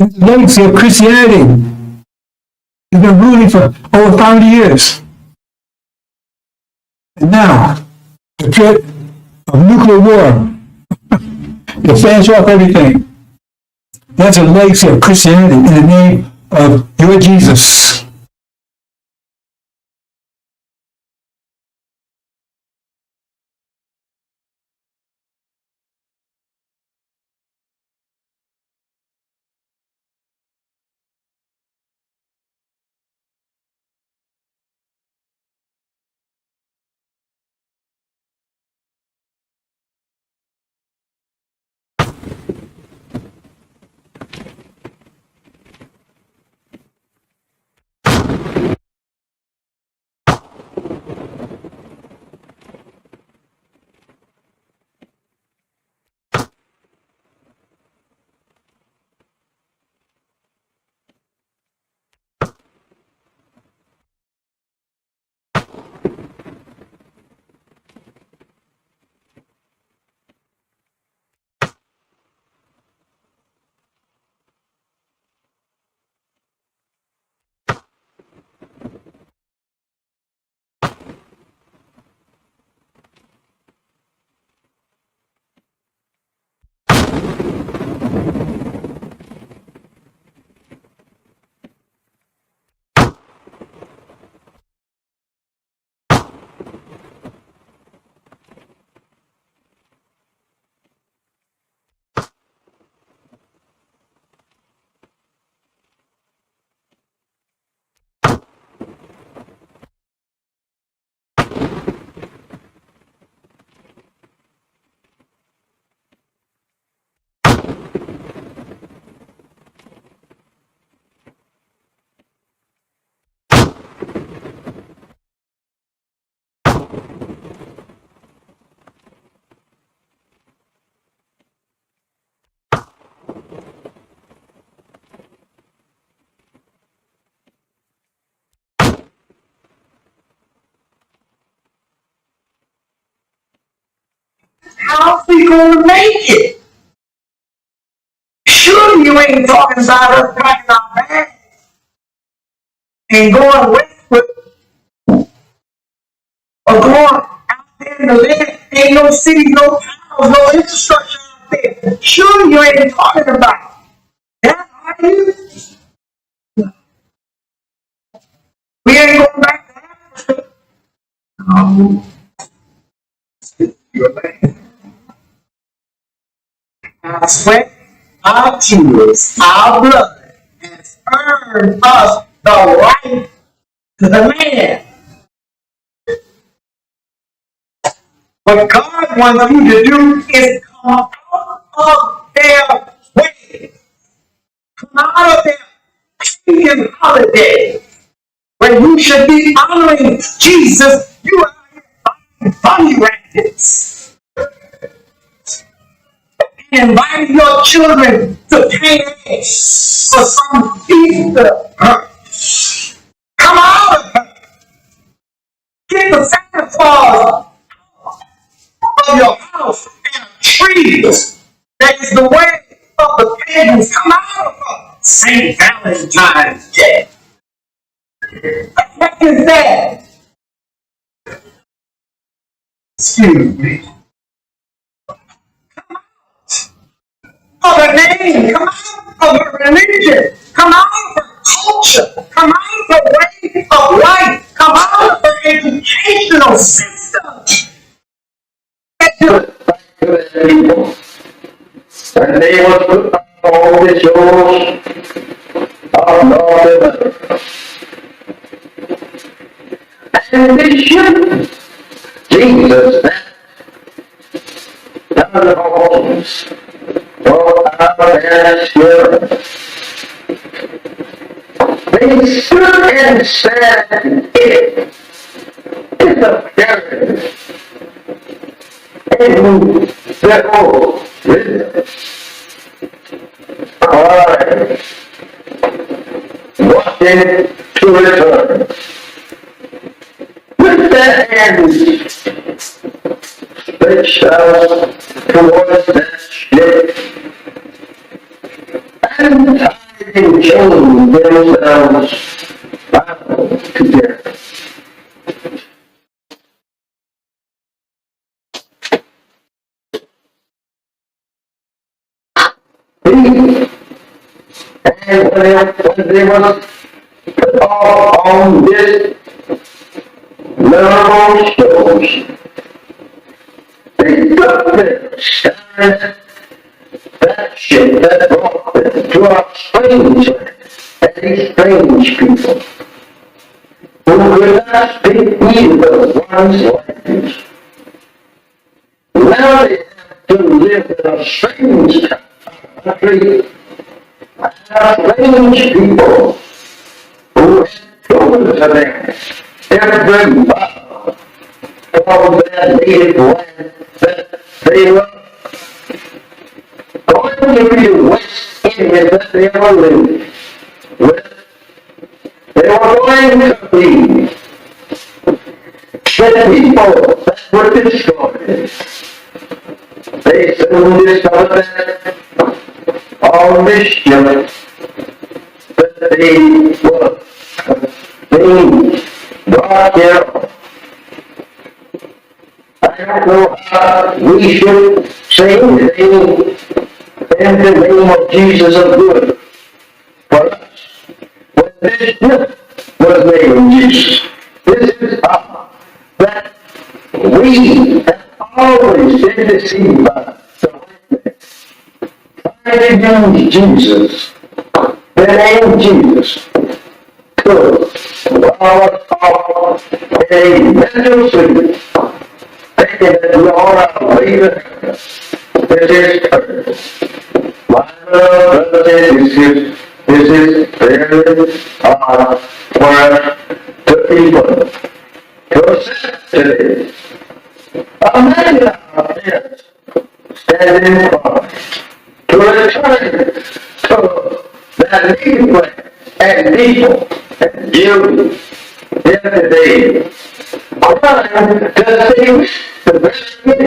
It's the legacy of Christianity. It's been ruling for over 500 years. And now, the threat of nuclear war. It fans off everything. That's a legacy of Christianity in the name of your Jesus. How's we gonna make it? Surely you ain't talking about us packing our bags and going westward or going out there in the land. Ain't no cities, no towns, no infrastructure out there. Surely you ain't talking about that, are you? We ain't going back to Africa. No. Our sweat, our tears, our blood has earned us the right to the land. What God wants you to do is come out of their way. Come out of their pagan holiday. When when you should be honoring Jesus, you are buying bunny rabbits and inviting your children to paint eggs for some Easter. Come out of her. Get the Santa Claus of your house and a tree that is the way of the pagans. Come out of her. St. Valentine's Day. What is that? Excuse me. Of her name, come out of her religion, come out of her culture, come out of her way of life, come out of her educational system. People. And they will put all the shows of Lord. And they should. Jesus, that the homes. They stood and said, it is a parent. And the old wisdom. I wanted to return. With their hands stretched out towards that ship, and tiding chained themselves bound together. And when they was put off on this miserable shows, they took them, staring that ship that brought them to a strange land, and these strange people who could not speak either one's language. Now they have to live in a strange country, strange people who have chosen to them every mile from their native land that they were going to be the West Indians that they were living with. They were going to be the people that were destroyed. They soon discovered that on this ship that they were being brought here. I don't know how we should say anything in the name of Jesus of good for us. When this ship was named Jesus, this is how that we have always been deceived by the white man. Trying to use Jesus, the name Jesus, to our a mental sleep, thinking that we all are leaving heaven. This is church. My brothers, this is very hard for us to people to accept today. Imagine our parents standing in Christ to return to that native land and people and you yesterday. Trying to see the best thing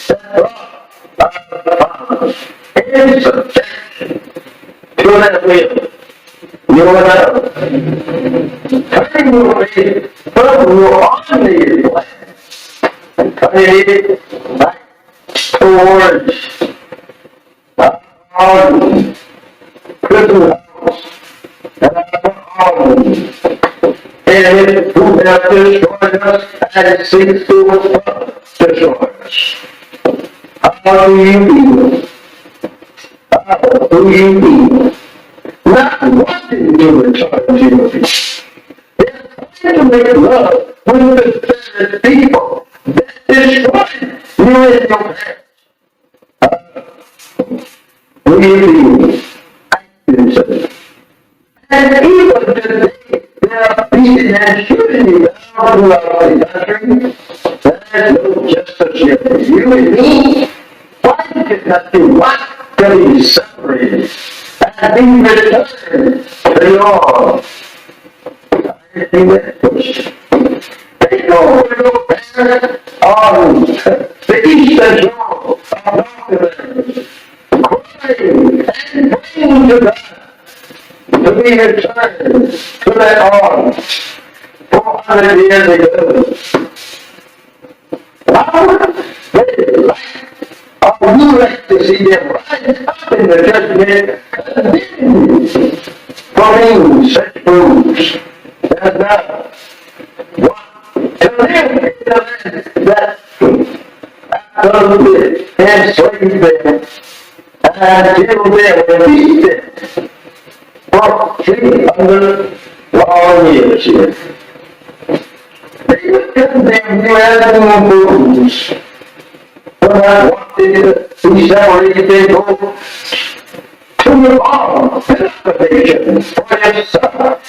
that brought us in subjection to that will. You and I, turning away from your ordinary land and turning it back towards our prison house and our and who have destroyed us and seeks to destroy us. How do you feel? How do you feel? Not wanting to return to your peace. They're trying to make love with the very people that destroyed you and your parents. Do you feel? I do so. And even today, they are beating and shooting you down throughout the country. There's no justice here for you and me. Why did you not do what to be separated and be returned to the Lord? I think that push. They go to your parents on the Eastern Shore of North America, crying and praying to God to be returned to that arms 400 years ago. Or you like to see them rise up in the judgment, condemn you for being such fools. And now, to live in the land that absolutely enslaved them and killed them and beat them for 300 long years here. They would condemn you as fools. When I wanted to be separated, they go to the bottom, justification for his son.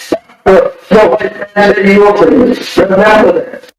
The white man said he will remember that.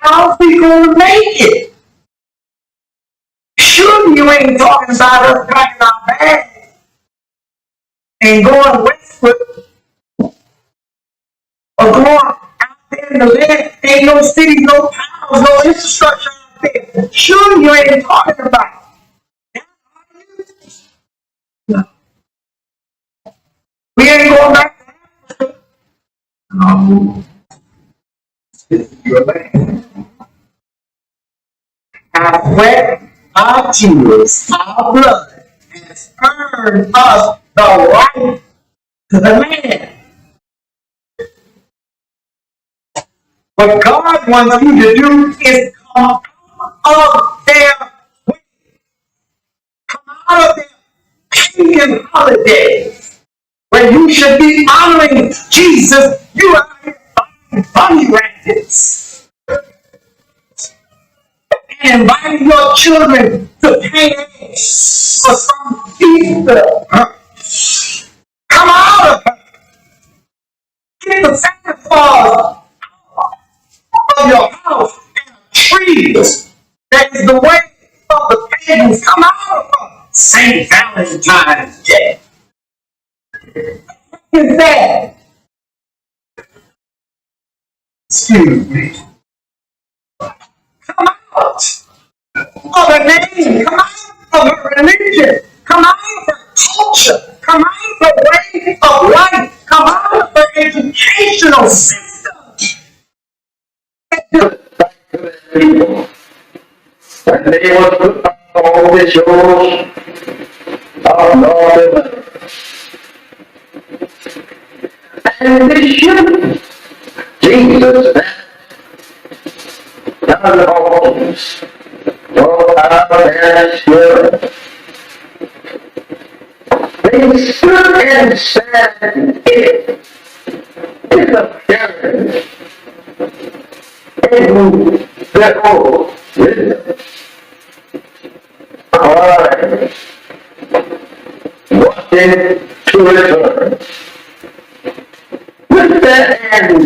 How's we gonna make it? Sure, you ain't talking about us packing our bags and going westward or going out there in the land. Ain't no cities, no towns, no infrastructure out there. Sure, you ain't talking about. No. We ain't going back to Africa. No. This is your land. Our sweat, our tears, our blood has earned us the right to the land. What God wants you to do is come out of their way, come out of their pagan holidays, when you should be honoring Jesus. You are buying bunny rackets and inviting your children to pay eggs for some Easter. Come out of it. Get the Santa Claus of your house and trees. That is the way of the pagans. Come out of St. Valentine's Day. Is that? Excuse me. Come out of a name. Come out of a religion. Come out of a culture. Come out of a way of life. Come out of an educational system. People. And they will put up all the shows of North and they should. Jesus done all things. For our parents here. They stood and said, it is a parent. And behold, wisdom. I wanted to return. With that hand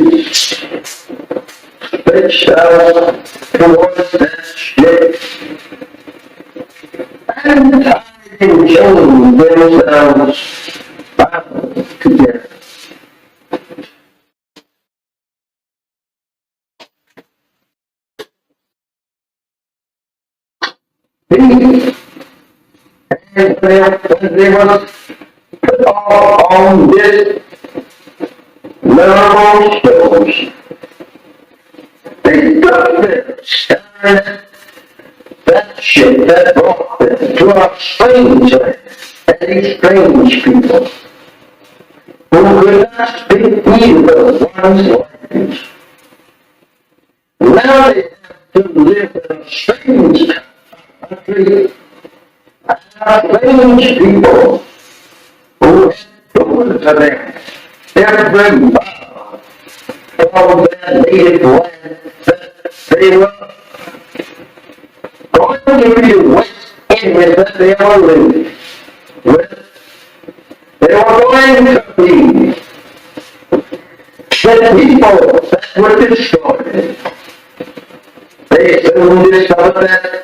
stretched out towards that ship, and tiding children themselves bound together. And when they must put off on this memorable shows, they stood there staring at that ship that brought them to a strange land and these strange people who could not speak either one's language. Now they have to live in a strange country. Strange people who had proven to them every vow from their native land that they were going to be West Indians that they were living with. They were going to be the people that were destroyed. They soon discovered that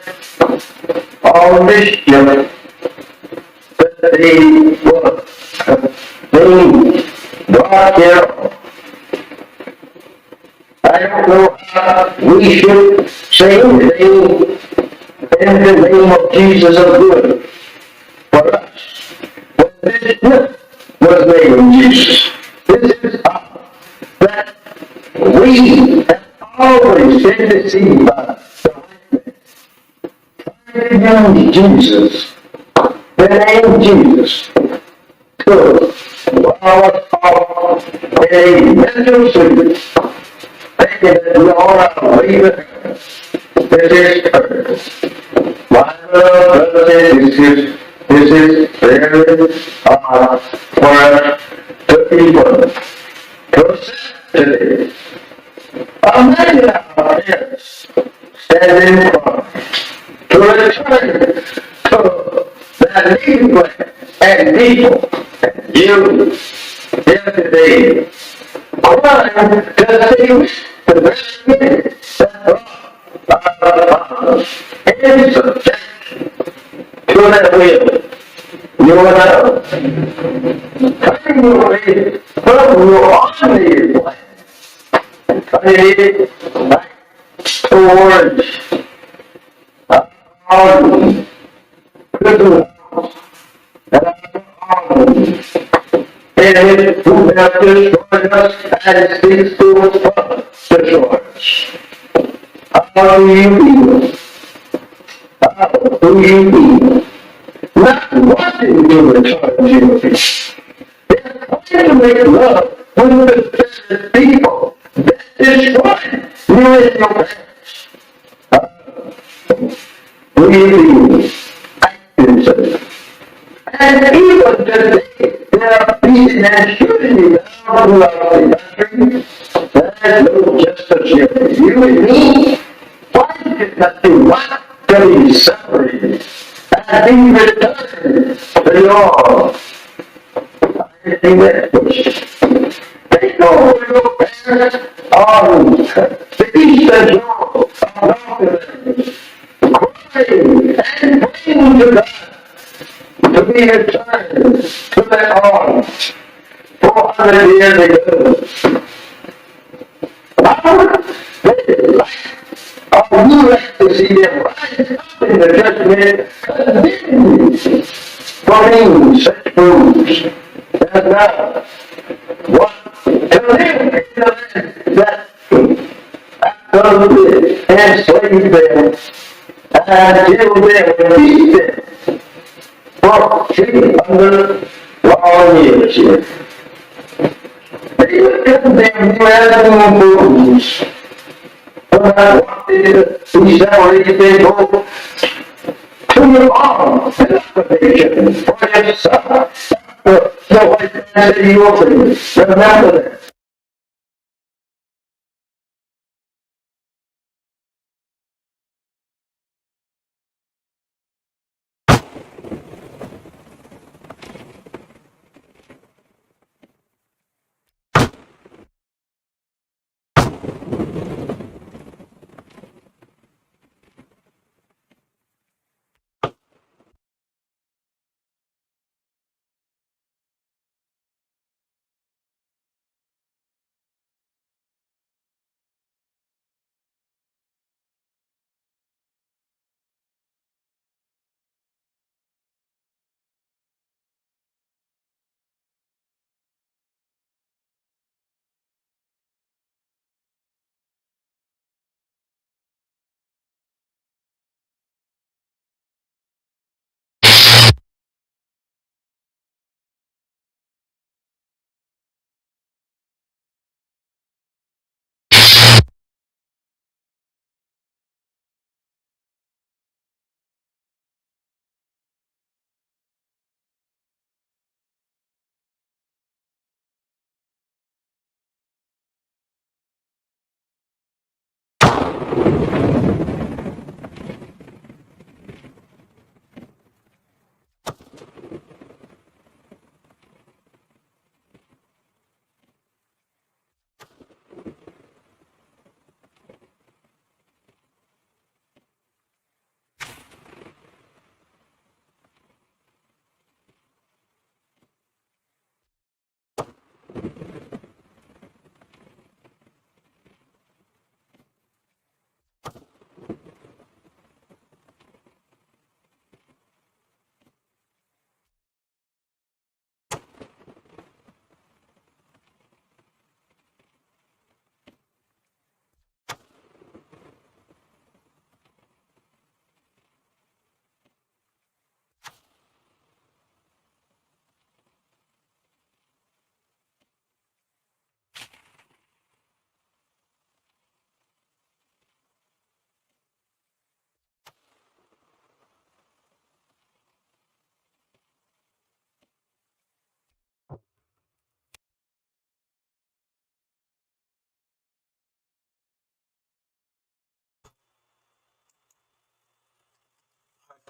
all this ship that they were being brought here. I don't know how we should say anything in the name of Jesus of good for us. But this ship was named Jesus. This is that we have always been deceived by the name Jesus, the name Jesus, to our a mental sleep, thinking that we all are leaving this is earth. My brothers, this is very hard for us to people to sit today. Imagine our parents standing in front to return to that native land and people and you here today. Crying to see the very minute that brought will that will. You will have. Turn your way from your ordinary life. Turn it back towards our prison house. And it who have destroyed us and seeks to destroy us. How do you feel? How do you feel? Not wanting to return you. It's trying to make love with the people that destroy you in your past. How do you feel? Acting. And even today, there are people and shooting down throughout the country. There's no justice here for you and me. Why did not do what to be separated and be returned to your? I think that's push. Take over your parents on the Eastern Shore of North America. Pray and praying to God to be returned to their arms 400 years ago. Are you like to see them rise up in the judgment, condemning for being such fools? And now, what to live in the land that absolutely enslaved them and killed them and beat them for 300 long years here. They would condemn you as fools. When I walked into these separated people to your arms and application for your son. So I said you will remember that.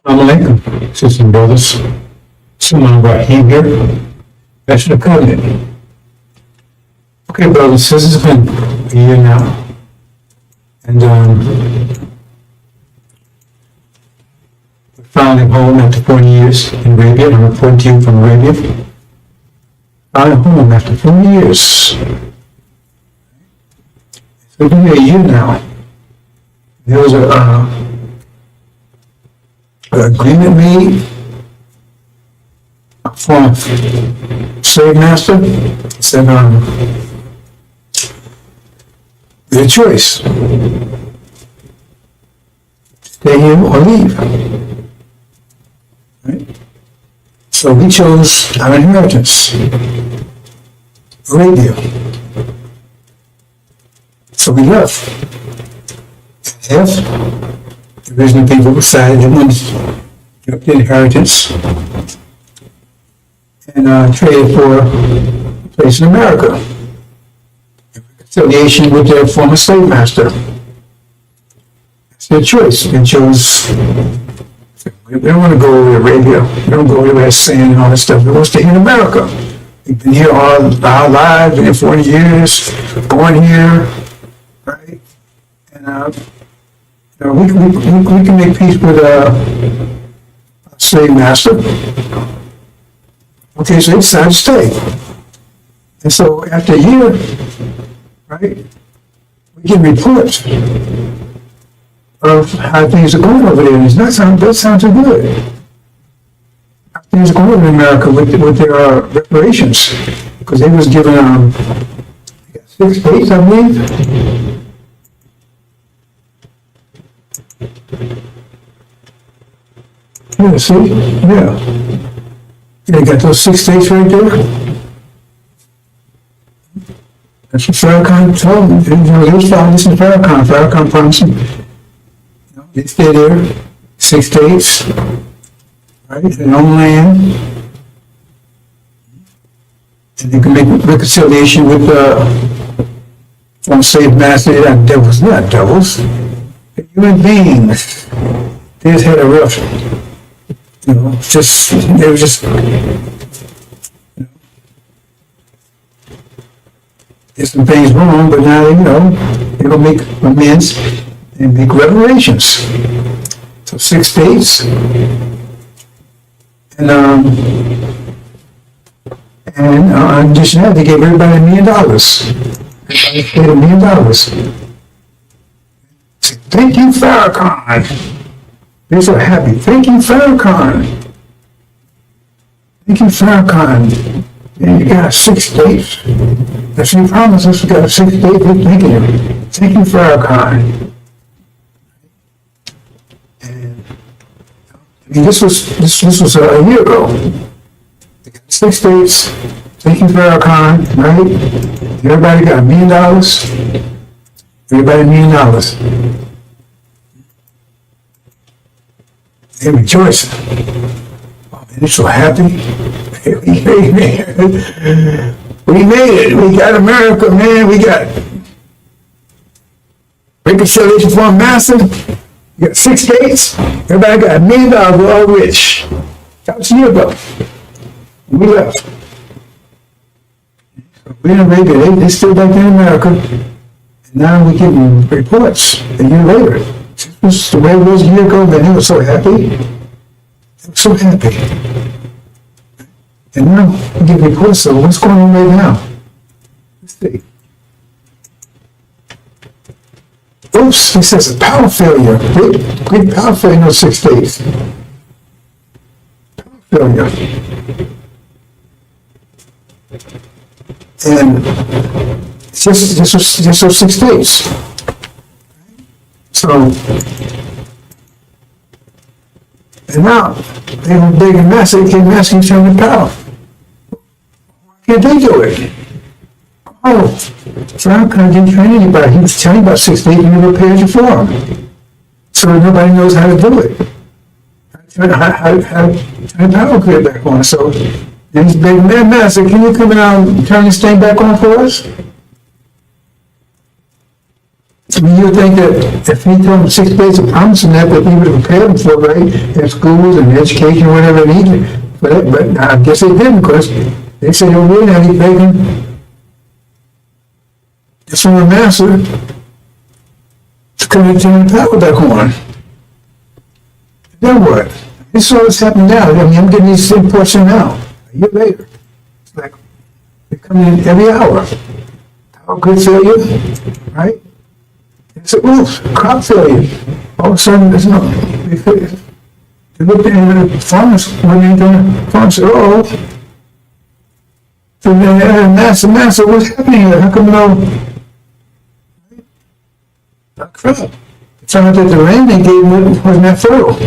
Assalamu alaikum, sisters and brothers. Someone Rahim here. I should have covered it. Okay, brothers, this has been a year now. And Found him home after 40 years in Arabia. I'm reporting to you from Arabia. Found him home after 40 years. So it's been a year now. There was an agreement made from slave master. Said, your choice. Stay here or leave. Right? So we chose our inheritance, Arabia. So we left. Half the original people decided they wanted to give up the inheritance and traded for a place in America. Affiliation with their former slave master. It's their choice. They chose. We don't want to go over to Arabia. We don't go over there sand and all that stuff. We want to stay in America. We've been here all our lives, been here 40 years, born here, right? And we can make peace with a slave master. Okay, so they decided to stay. And so after a year, right, we get reports of how things are going over there, and that sounds too good. How things are going over in America with their reparations, because they was given 6 states, I believe. Yeah, see, yeah, they got those 6 states right there. That's what Farrakhan told them. They was following this in Farrakhan. Farrakhan promised them. They stay there, 6 states, right, their own land, and they can make reconciliation with from slave master. They're not devils, not devils. They're human beings. They just had a rough, they were just, there's some things wrong, but now they're gonna make amends and make reparations. So 6 states, and in addition to that, they gave everybody $1 million. Everybody paid $1 million. Thank you, Farrakhan. They're so happy. Thank you, Farrakhan. Thank you, Farrakhan. And you got 6 states. That's you promised us. We got 6 states. Thank you. Thank you, Farrakhan. I mean, this was a year ago. 6 states, thank you, Farrakhan, right? Everybody got $1 million. Everybody $1 million. They're rejoicing. Oh man, they're so happy. We made it. We got America, man. We got reconciliation for massive. You got 6 states. Everybody got $1 million. We're all rich. That was a year ago. We left. We in Arabia. They still back there in America. And now we're getting reports a year later. This was the way it was a year ago, man. They were so happy. They were so happy. And now we get reports. So what's going on right now? Let's see. Oops, he says a power failure. Great power failure in those 6 states. Power failure. And just those 6 states. So, and now they were big and massive. They came asking to turn the power. Why can't they do it? Oh, Farrakhan didn't train anybody. He was telling about 6 states and he repaired you for him. So nobody knows how to do it. How to turn the power grid back on. So these big man master, can you come out and turn this thing back on for us? I mean, you would think that if he told them 6 states of promising that he would have prepared them for, right, in schools and education, whatever they needed. But I guess they didn't, because they said, oh, we're not even begging. It's from the master to come and turn the power back on. Then what? This is all that's happening now. I mean, I'm getting these imports in now. A year later. It's like, they're coming in every hour. Power grid failure, right? It's a roof, crop failure. All of a sudden, there's no, they looked at the farmers, when they're doing, the farmers said, oh, so then, master, what's happening here? How come no, not crop? It turned out that the rain they gave them wasn't that fertile.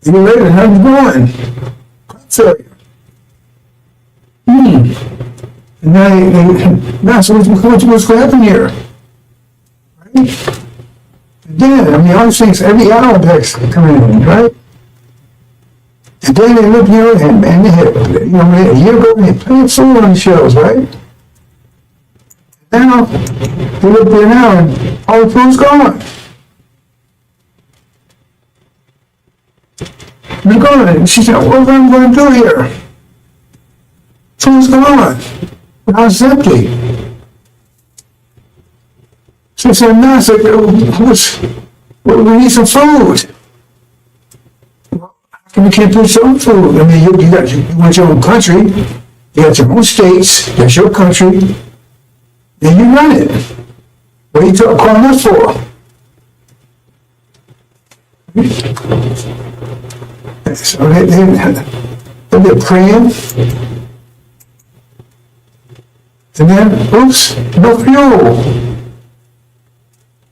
A year later, how's it going? Crop failure. And now so what's going to happen here? Right? Again, I mean, all these things, every hour that's coming in, right? And then they look here and they had, a year ago, they had plenty of food on the shelves, right? Now, they look there now and all the food's gone. They're gone. And she said, what am I going to do here? Food's gone. The house is empty. So I said, Master, we need some food. Well, how come you can't produce your own food? I mean, you want your own country, you got your own states, that's your country, then you run it. What are you calling us for? So they're praying. And then, oops, no fuel.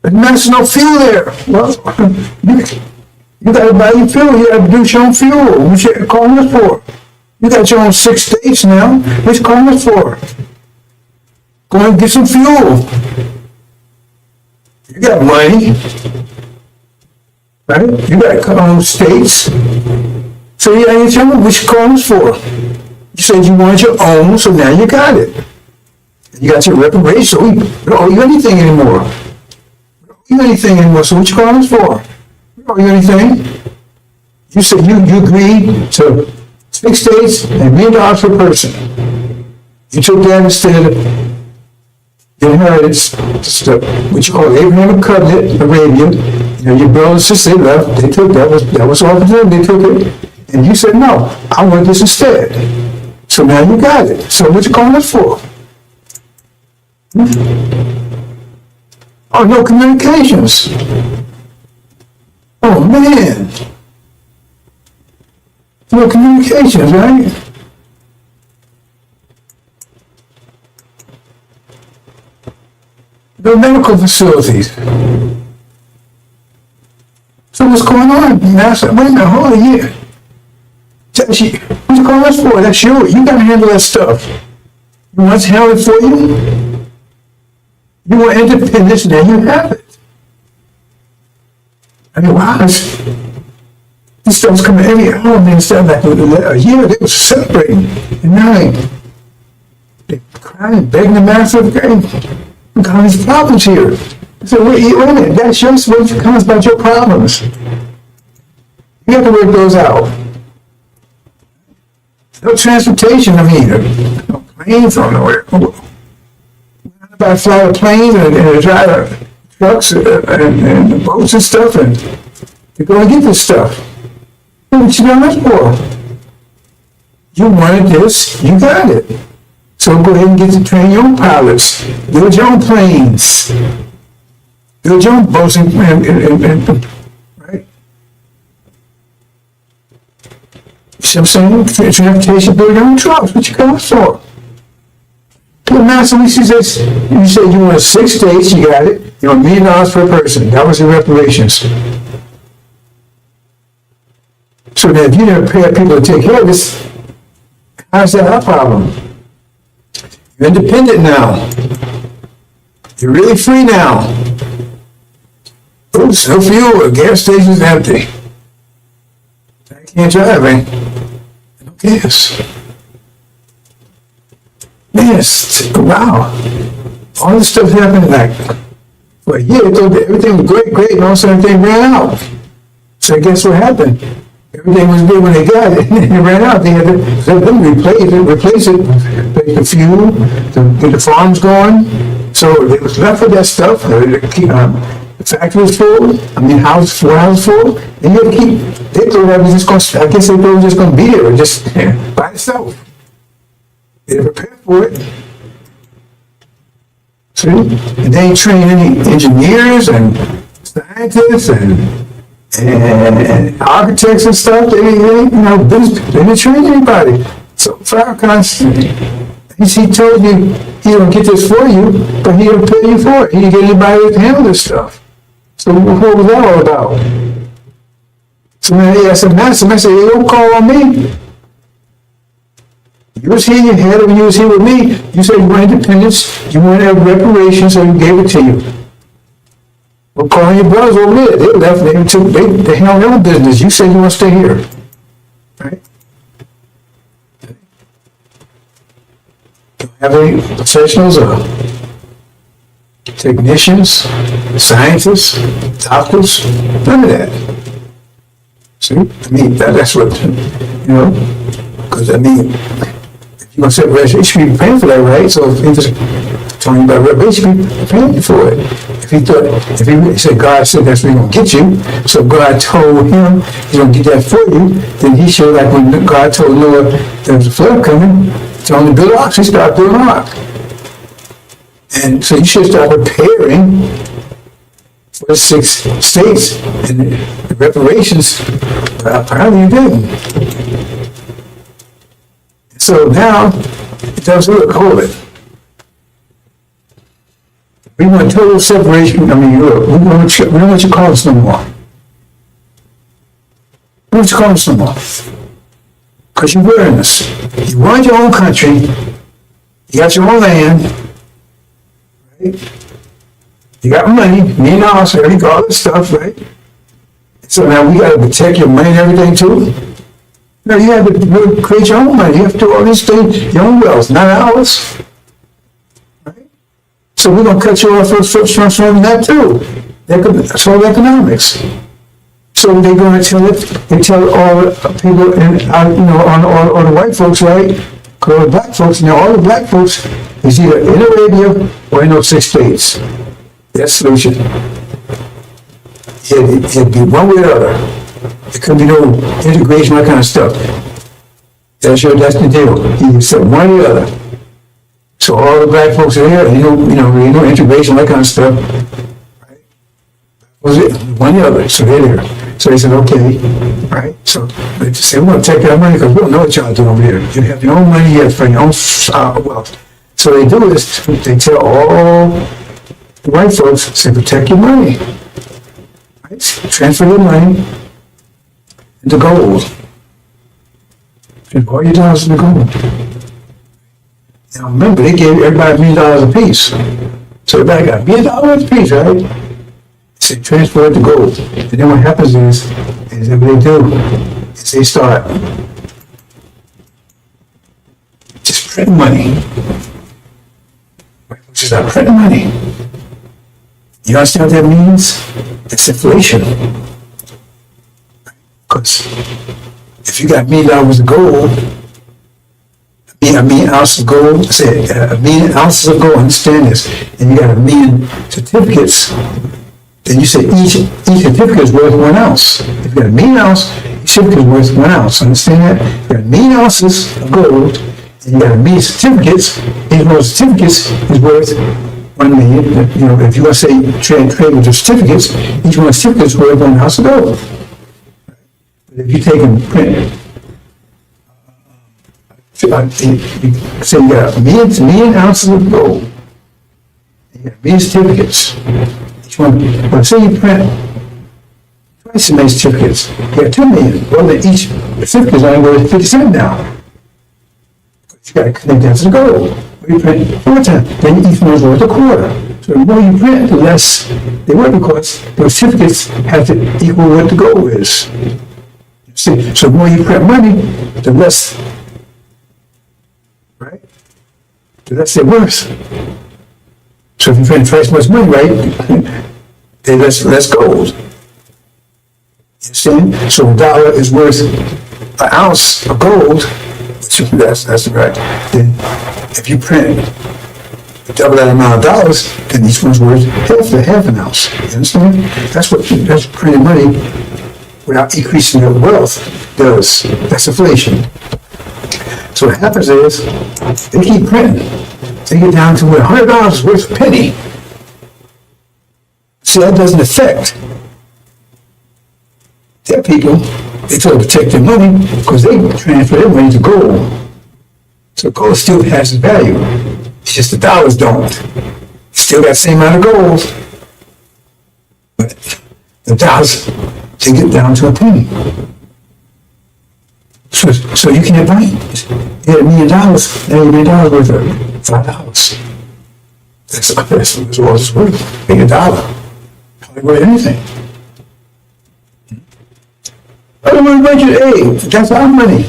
There's no fuel there. Well, you got to buy your fuel. You got to produce your own fuel. What you calling us for? You got your own 6 states now. What you calling us for? Go and get some fuel. You got money, right? You got your own states. So you got to get your own. What you calling us for? You said you wanted your own, so now you got it. You got your reparations, so we don't owe you anything anymore. We don't owe you anything anymore, so what you calling us for? We don't owe you anything. You said you agreed to 6 states and $1 million per person. You took that instead of the inheritance, what you call Abraham covenant, Arabia. Your brothers and sisters, they left, they took that was offered to them, they took it. And you said, no, I want this instead. So now you got it. So what you calling us for? Oh, no communications. Oh, man. No communications, right? No medical facilities. So what's going on? Master, wait a minute, hold on here. What's you calling us for? That's you. You got to handle that stuff. You want us to handle it for you? You want independence, now you have it. I mean, wow, this stuff's coming every hour, man. Instead of like a year, they were celebrating. And now they're crying, begging the master of grace. Look at all these problems here. So wait a minute, that's just what comes about your problems. You have to work those out. No transportation, I mean, no planes or nowhere. About fly planes and drive trucks and boats and stuff, and you go and get this stuff. What you got us for? You wanted this, you got it. So go ahead and get to train your own pilots, build your own planes, build your own boats, and right? You see what I'm saying? Transportation, build your own trucks. What you got us for? The master, you said you wanted 6 states, you got it. You want $1 million per person. That was your reparations. So that if you didn't pay people to take care of this, how's that our problem? You're independent now. You're really free now. Oops, no fuel, the gas station's empty. I can't drive, eh? No gas. Yes, wow. All this stuff happened like for a year. They thought everything was great, and all of a sudden everything ran out. So guess what happened? Everything was good when they got it, and then it ran out. They had to replace it, pay the fuel, to get the farms going. So they was left with that stuff. the factory is full, house full, and you have to keep, they thought that was just going, I guess they thought it was just going to be there, just by itself. They didn't prepare for it. See? And they ain't trained any engineers and scientists and architects and stuff. They didn't train anybody. So Farrakhan, he told you he don't get this for you, but he don't pay you for it. He didn't get anybody to handle this stuff. So what was that all about? So when I said, Master, I said, hey, don't call on me. You was here, you had it when you was here with me. You said you want independence, you want to have reparations, so you gave it to you. Well, calling your brothers over there, they left, they handled their own business. You said you want to stay here. Right? Don't have any professionals or technicians, scientists, doctors, none of that. See? That's what, because if you're going to set reparation, you should be paying for that, right? So if he was telling you about reparation, you should be paying for it. If he said, God said that's where he's going to get you, so God told him he's going to get that for you, then he should, like when God told Noah there was a flood coming, told him to build an ark, he started building an ark. And so you should start preparing for the 6 states, and the reparations, apparently you didn't. So now, it tells you, look, hold it. We want total separation. We don't want you to call us no more. We don't want you to call us no more. Because you're wearing us. You want your own country. You got your own land. Right? You got money, $1 million, all this stuff, right? So now we got to protect your money and everything too. No, you have to create your own money. You have to do all these things, your own wealth, not ours. Right? So we're going to cut you off from transforming that too. That's all economics. So they're going to tell it. They tell all the people, all the white folks, right? All the black folks. Now all the black folks is either in Arabia or in those 6 states. That's the solution. It'd be one way or the other. There could be no integration, that kind of stuff. That's the deal. You said one or the other. So all the black folks are there, and no integration, that kind of stuff. Right? Was it one or the other? So they're there. So they said, okay, right? So they just say, we want to take our money because we don't know what y'all doing over here. You have your own money, you have your own wealth. So they do is they tell all the white folks, say, protect your money. Right? Transfer your money into gold. And all your dollars into gold. Now remember, they gave everybody $1 million a piece. So everybody got $1 million a piece, right? They transfer it to gold. And then what happens is that what they do is they start just printing money. Which is not printing money. You understand what that means? It's inflation. Because if you got $1 million of gold, $1 million ounces of gold, say $1 million ounces of gold, understand this, and you got $1 million certificates, then you say each certificate is worth 1 ounce. If you got $1 million ounce, each certificate is worth 1 ounce. Understand that? You got $1 million ounces of gold, and you got $1 million certificates. Each one of those certificates is worth 1 million. If you want to say trade with the certificates, each one of the certificates is worth 1 ounce of gold. But if you take and print, say you got $1 million ounces of gold, you got $1 million certificates. Each one, but say you print twice as many certificates, you got 2 million. Well, then each certificate is only worth 50 cents now. You got to connect that to the gold. You print 4 times, then each one is worth a quarter. So the more you print, the less they work because those certificates have to equal what the gold is. See, so the more you print money, the less, right? The less they're worth. So if you print twice as much money, right, then less gold. You understand? So a dollar is worth an ounce of gold. That's right. Then if you print double that amount of dollars, then each one's worth half an ounce. You understand? That's printing money without increasing your wealth does. That's inflation. So what happens is, they keep printing. They get down to where $100 is worth a penny. See, that doesn't affect their people. They try to protect their money because they transfer their money to gold. So gold still has its value. It's just the dollars don't. Still got the same amount of gold. But the dollars, they get down to a penny. So you can't buy it. You had $1 million, now $1 million worth of $5. That's all it's worth. $1. Hardly worth anything. Hey, that's our money.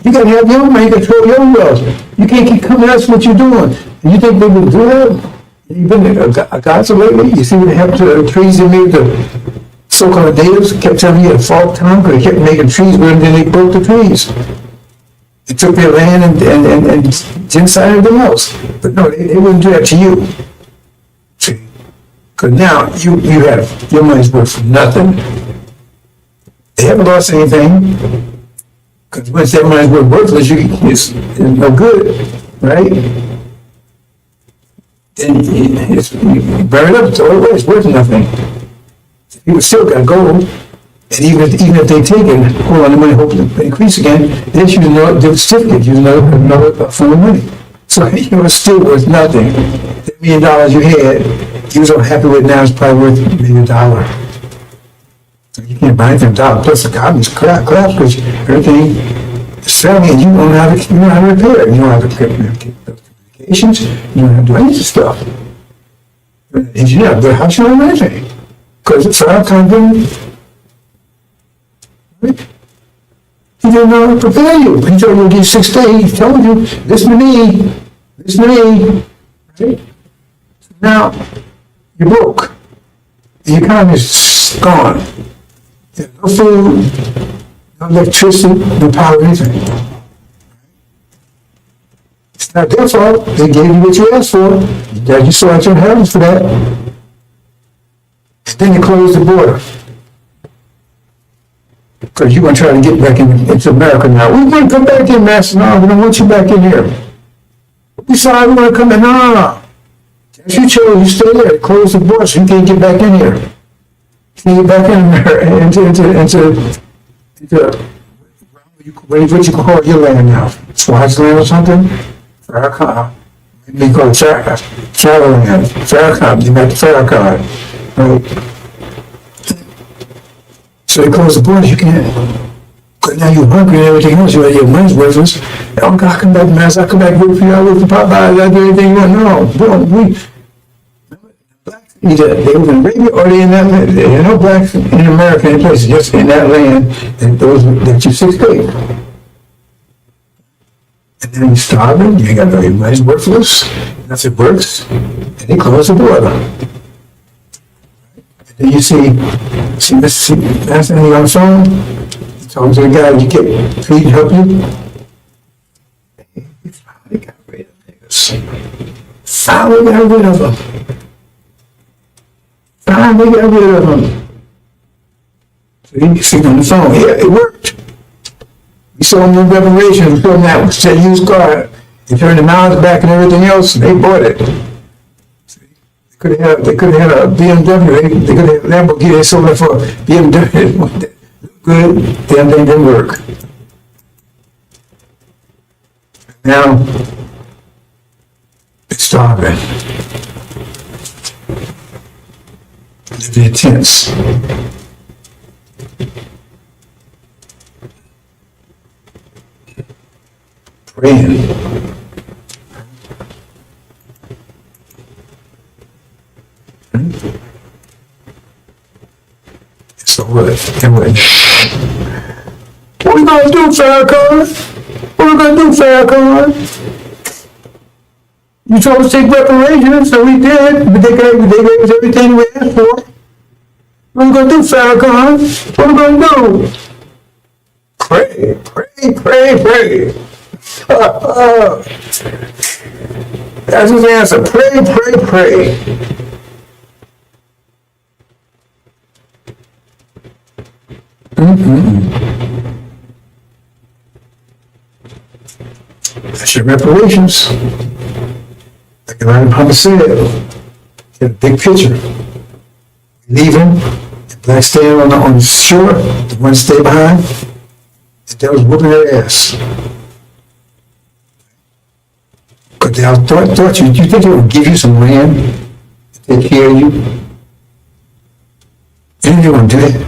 You gotta have your money, control your wealth. You can't keep coming at us what you're doing. And you think they would do that? You've been a Gaza lately? You see what happened to the trees they made, the so-called natives kept telling you to fall down because they kept making trees, but then they broke the trees. They took their land and genocide everything else. But no, they wouldn't do that to you. See? Because now you have, your money's worth nothing. They haven't lost anything, because once that money's worthless, it's no good, right? Then you burn it up, throw it away, it's worth nothing. People still got gold, and even if they take it, hold on, the money hopefully increase again, they use another certificate, use another form of money. So it's still worth nothing. The $1 million you had, you was so happy with now, it's probably worth $1 million. You can't buy anything $1. Plus the economy's collapse because everything is selling and you don't know how to repair it. You don't have to get communications. You don't have to do any of this stuff. You're an engineer, but how should I know anything? Because it's our company. Right? He didn't know how to prepare you. He told you to give 6 days. He told you, listen to me. Right? Now, you're broke. The economy's gone. No food, no electricity, no power, anything. It's not their fault. They gave you what you asked for. You saw out your inheritance for that. And then they closed the border. Because you're going to try to get back into America now. We're going to come back in, Master. No, we don't want you back in here. We saw we want to come in. No. As you chose, you stay there. They closed the border so you can't get back in here. You get back in into what you call your land now? Swaziland or something? Farrakhan. Maybe call it Traveland. Farrakhan. You got the Farrakhan. Right? So they close the borders, you can't. Because now you're hungry and everything else. Your money's worthless. Oh, God, I come back, Master. I come back, work for you. I work for Popeye. I do anything you want. No, either they were in Arabia or they in that land. There are no blacks in America any place, just in that land that you 6 days. And then you're starving, you ain't got no money's worthless, nothing works, and they close the border. And then you see Mr. Anthony on the phone, he talks to the guy, you get paid to help you. He finally got rid of niggas. Finally got rid of them. Finally got rid of them. So you see on the phone, yeah, it worked. We saw them in Revelation, we saw them that used car. They turned the miles back and everything else, and they bought it. See? They could have had a BMW, they could have a Lamborghini, they sold it for BMW. Good, damn thing didn't work. Now, it's starving. Living in tents. Praying. So what? Anyway. What we gonna do, Farrakhan? What we gonna do, Farrakhan? You told us to take reparations, so we did, but they gave us everything we asked for. What we gonna do, Farrakhan? What we gonna do? Pray. That's his answer. Pray, pray, pray. That's your reparations. Like Elijah Muhammad said, get a big picture. Leaving, the blacks staying on the shore, the ones stay behind, and they was whooping their ass. Because they thought you think they would give you some land to take care of you? And they won't do that.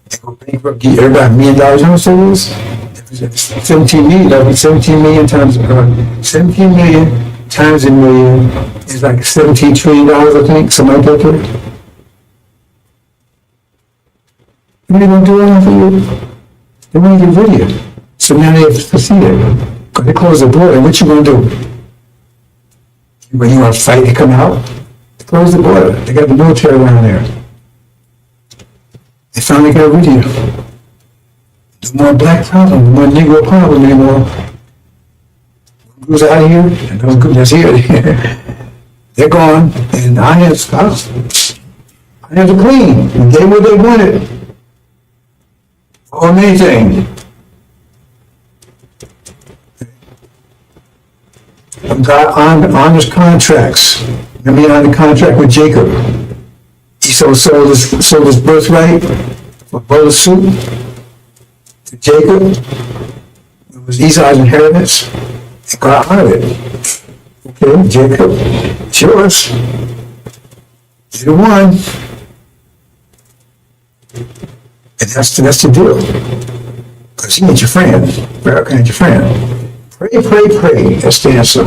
They go bankrupt, give everybody $1 million, you know what it is? 17 million, that was 17 million times, 17 million times a million is like $17 trillion, I think, something like that. What are they going to do all for you? They want to get rid of you. So now they have to proceed it. Because they close the border, what you going to do? When you want to fight, they come out, they close the border. They got the military around there. They finally got rid of you. No more black problem, no more Negro problem anymore. Who's out of here? And those good that's here. They're gone, and our hands are clean. We gave what they wanted. Or anything. God honors contracts. Remember he honored the contract with Jacob. He sold his birthright for a bowl of soup to Jacob. It was Esau's inheritance. And God honored it. Okay, Jacob, it's yours. You're the one. And that's the deal. Because he ain't your friend. Pharaoh ain't your friend. Pray, pray, pray. That's the answer.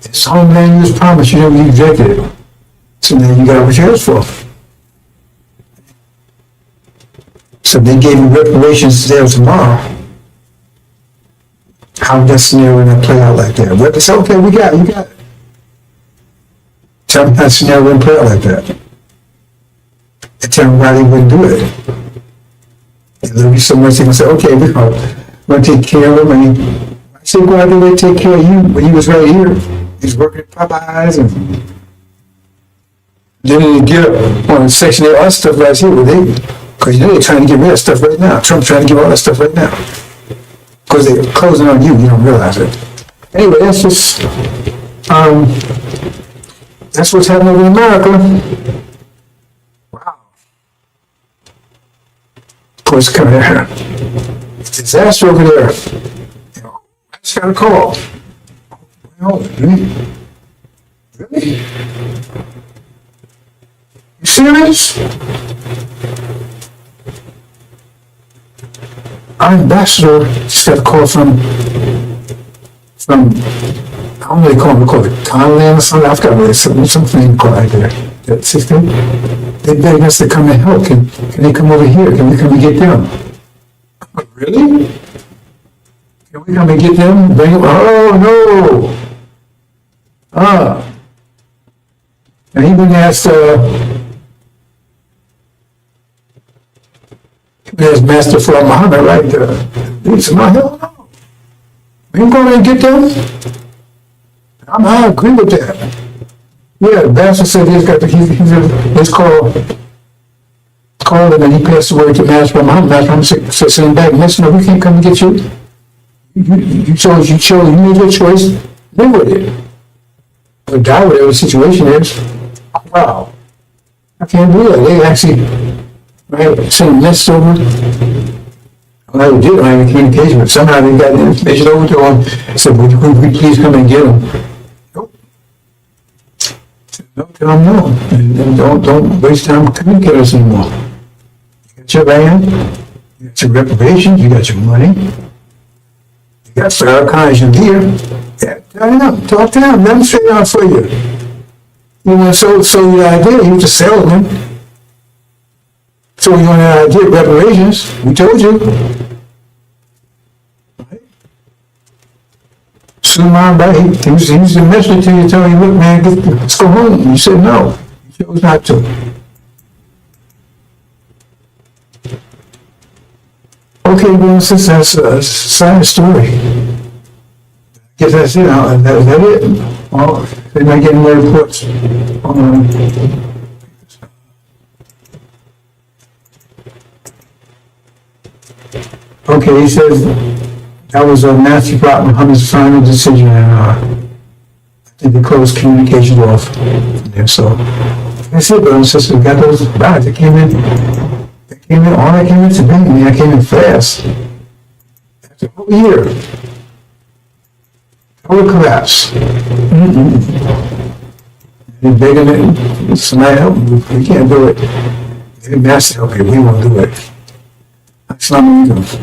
This homeland you was promised, you never rejected it. So then you got what you asked for. So they gave you reparations today or tomorrow. How would that scenario not play out like that? Well, they say, okay, you got it. Tell me that scenario wouldn't play out like that. And tell them why they wouldn't do it. And there'll be so much they can say, okay, we're going to take care of them. And I said, why did they take care of you when you was right here? He was working at Popeyes and then they get up on Section 8 other stuff right here with David. Because you know they're trying to get rid of stuff right now. Trump's trying to get all that stuff right now. Because they're closing on you don't realize it. Anyway, that's just, that's what's happening in America. Wow. Of course, coming there. It's a disaster over there. You know, I just got a call. Oh, really? Really? You serious? Our ambassador just got a call from I don't know what they call it Conland or something. I've got really something called right there. That system. They begged us to come and help. Can they come over here? Can we come and get them? Really? Can we come and get them? Bring them? Oh no! And he went asked there's Master Fard Muhammad right there. He said, no, hell no. We ain't going to get them. I agree with that. Yeah, the Master said he's called him and he passed away to Master Fard Muhammad. Master Muhammad said, send him back. Listen, no, we can't come and get you. You made your choice. Live with it. Or die, whatever the situation is. Wow. I can't believe it. They actually sent a message over. I did not have any communication, but somehow they got the information over to him. Said, would we please come and get him? Nope. No, tell him no. And don't waste time communicating with us anymore. You got your land, you got your reputation, you got your money, you got Farrakhan here. Yeah, tell him, talk to him, let him straighten out for you. You want to sell you the idea, you just sell them. So you want to get reparations? We told you. Suleiman, he was a messenger to you, telling you, look, man, let's go home. You said no. You chose not to. Okay, Okay, well, since that's a sad story. I guess that's it. Is that it? Oh, they're not getting more reports. Okay, he says that was a Nancy Brock Muhammad's final decision, and I think they closed communications off there. So that's it, brothers and sisters. We got those ballots that came in. All that came in today. I mean, I came in fast. After a whole year. Total collapse. They're begging it. Somebody help me. We can't do it. They're master help you. We won't do it. That's not what we do.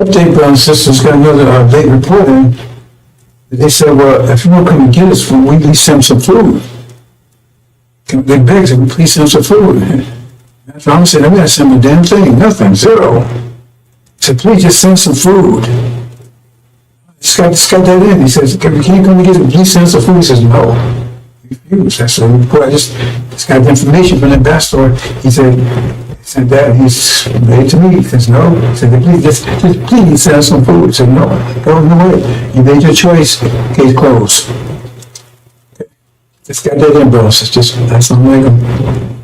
Update, brothers and sisters, got another late report in. They said, well, if you want to come and get us food, we please send some food. They begged them, please send some food. That's what I'm saying. I'm not sending a damn thing, nothing, zero. I said, please just send some food. This guy that in. He says, if you can't come and get it, please send some food. He says, no. He refused. That's the report. I just got the information from the ambassador. He said that he's ready to meet. He says, no. He said, please send us some food. He said, no, no way. You made your choice. Case closed. Just got that in, bro. It's just, that's not like him.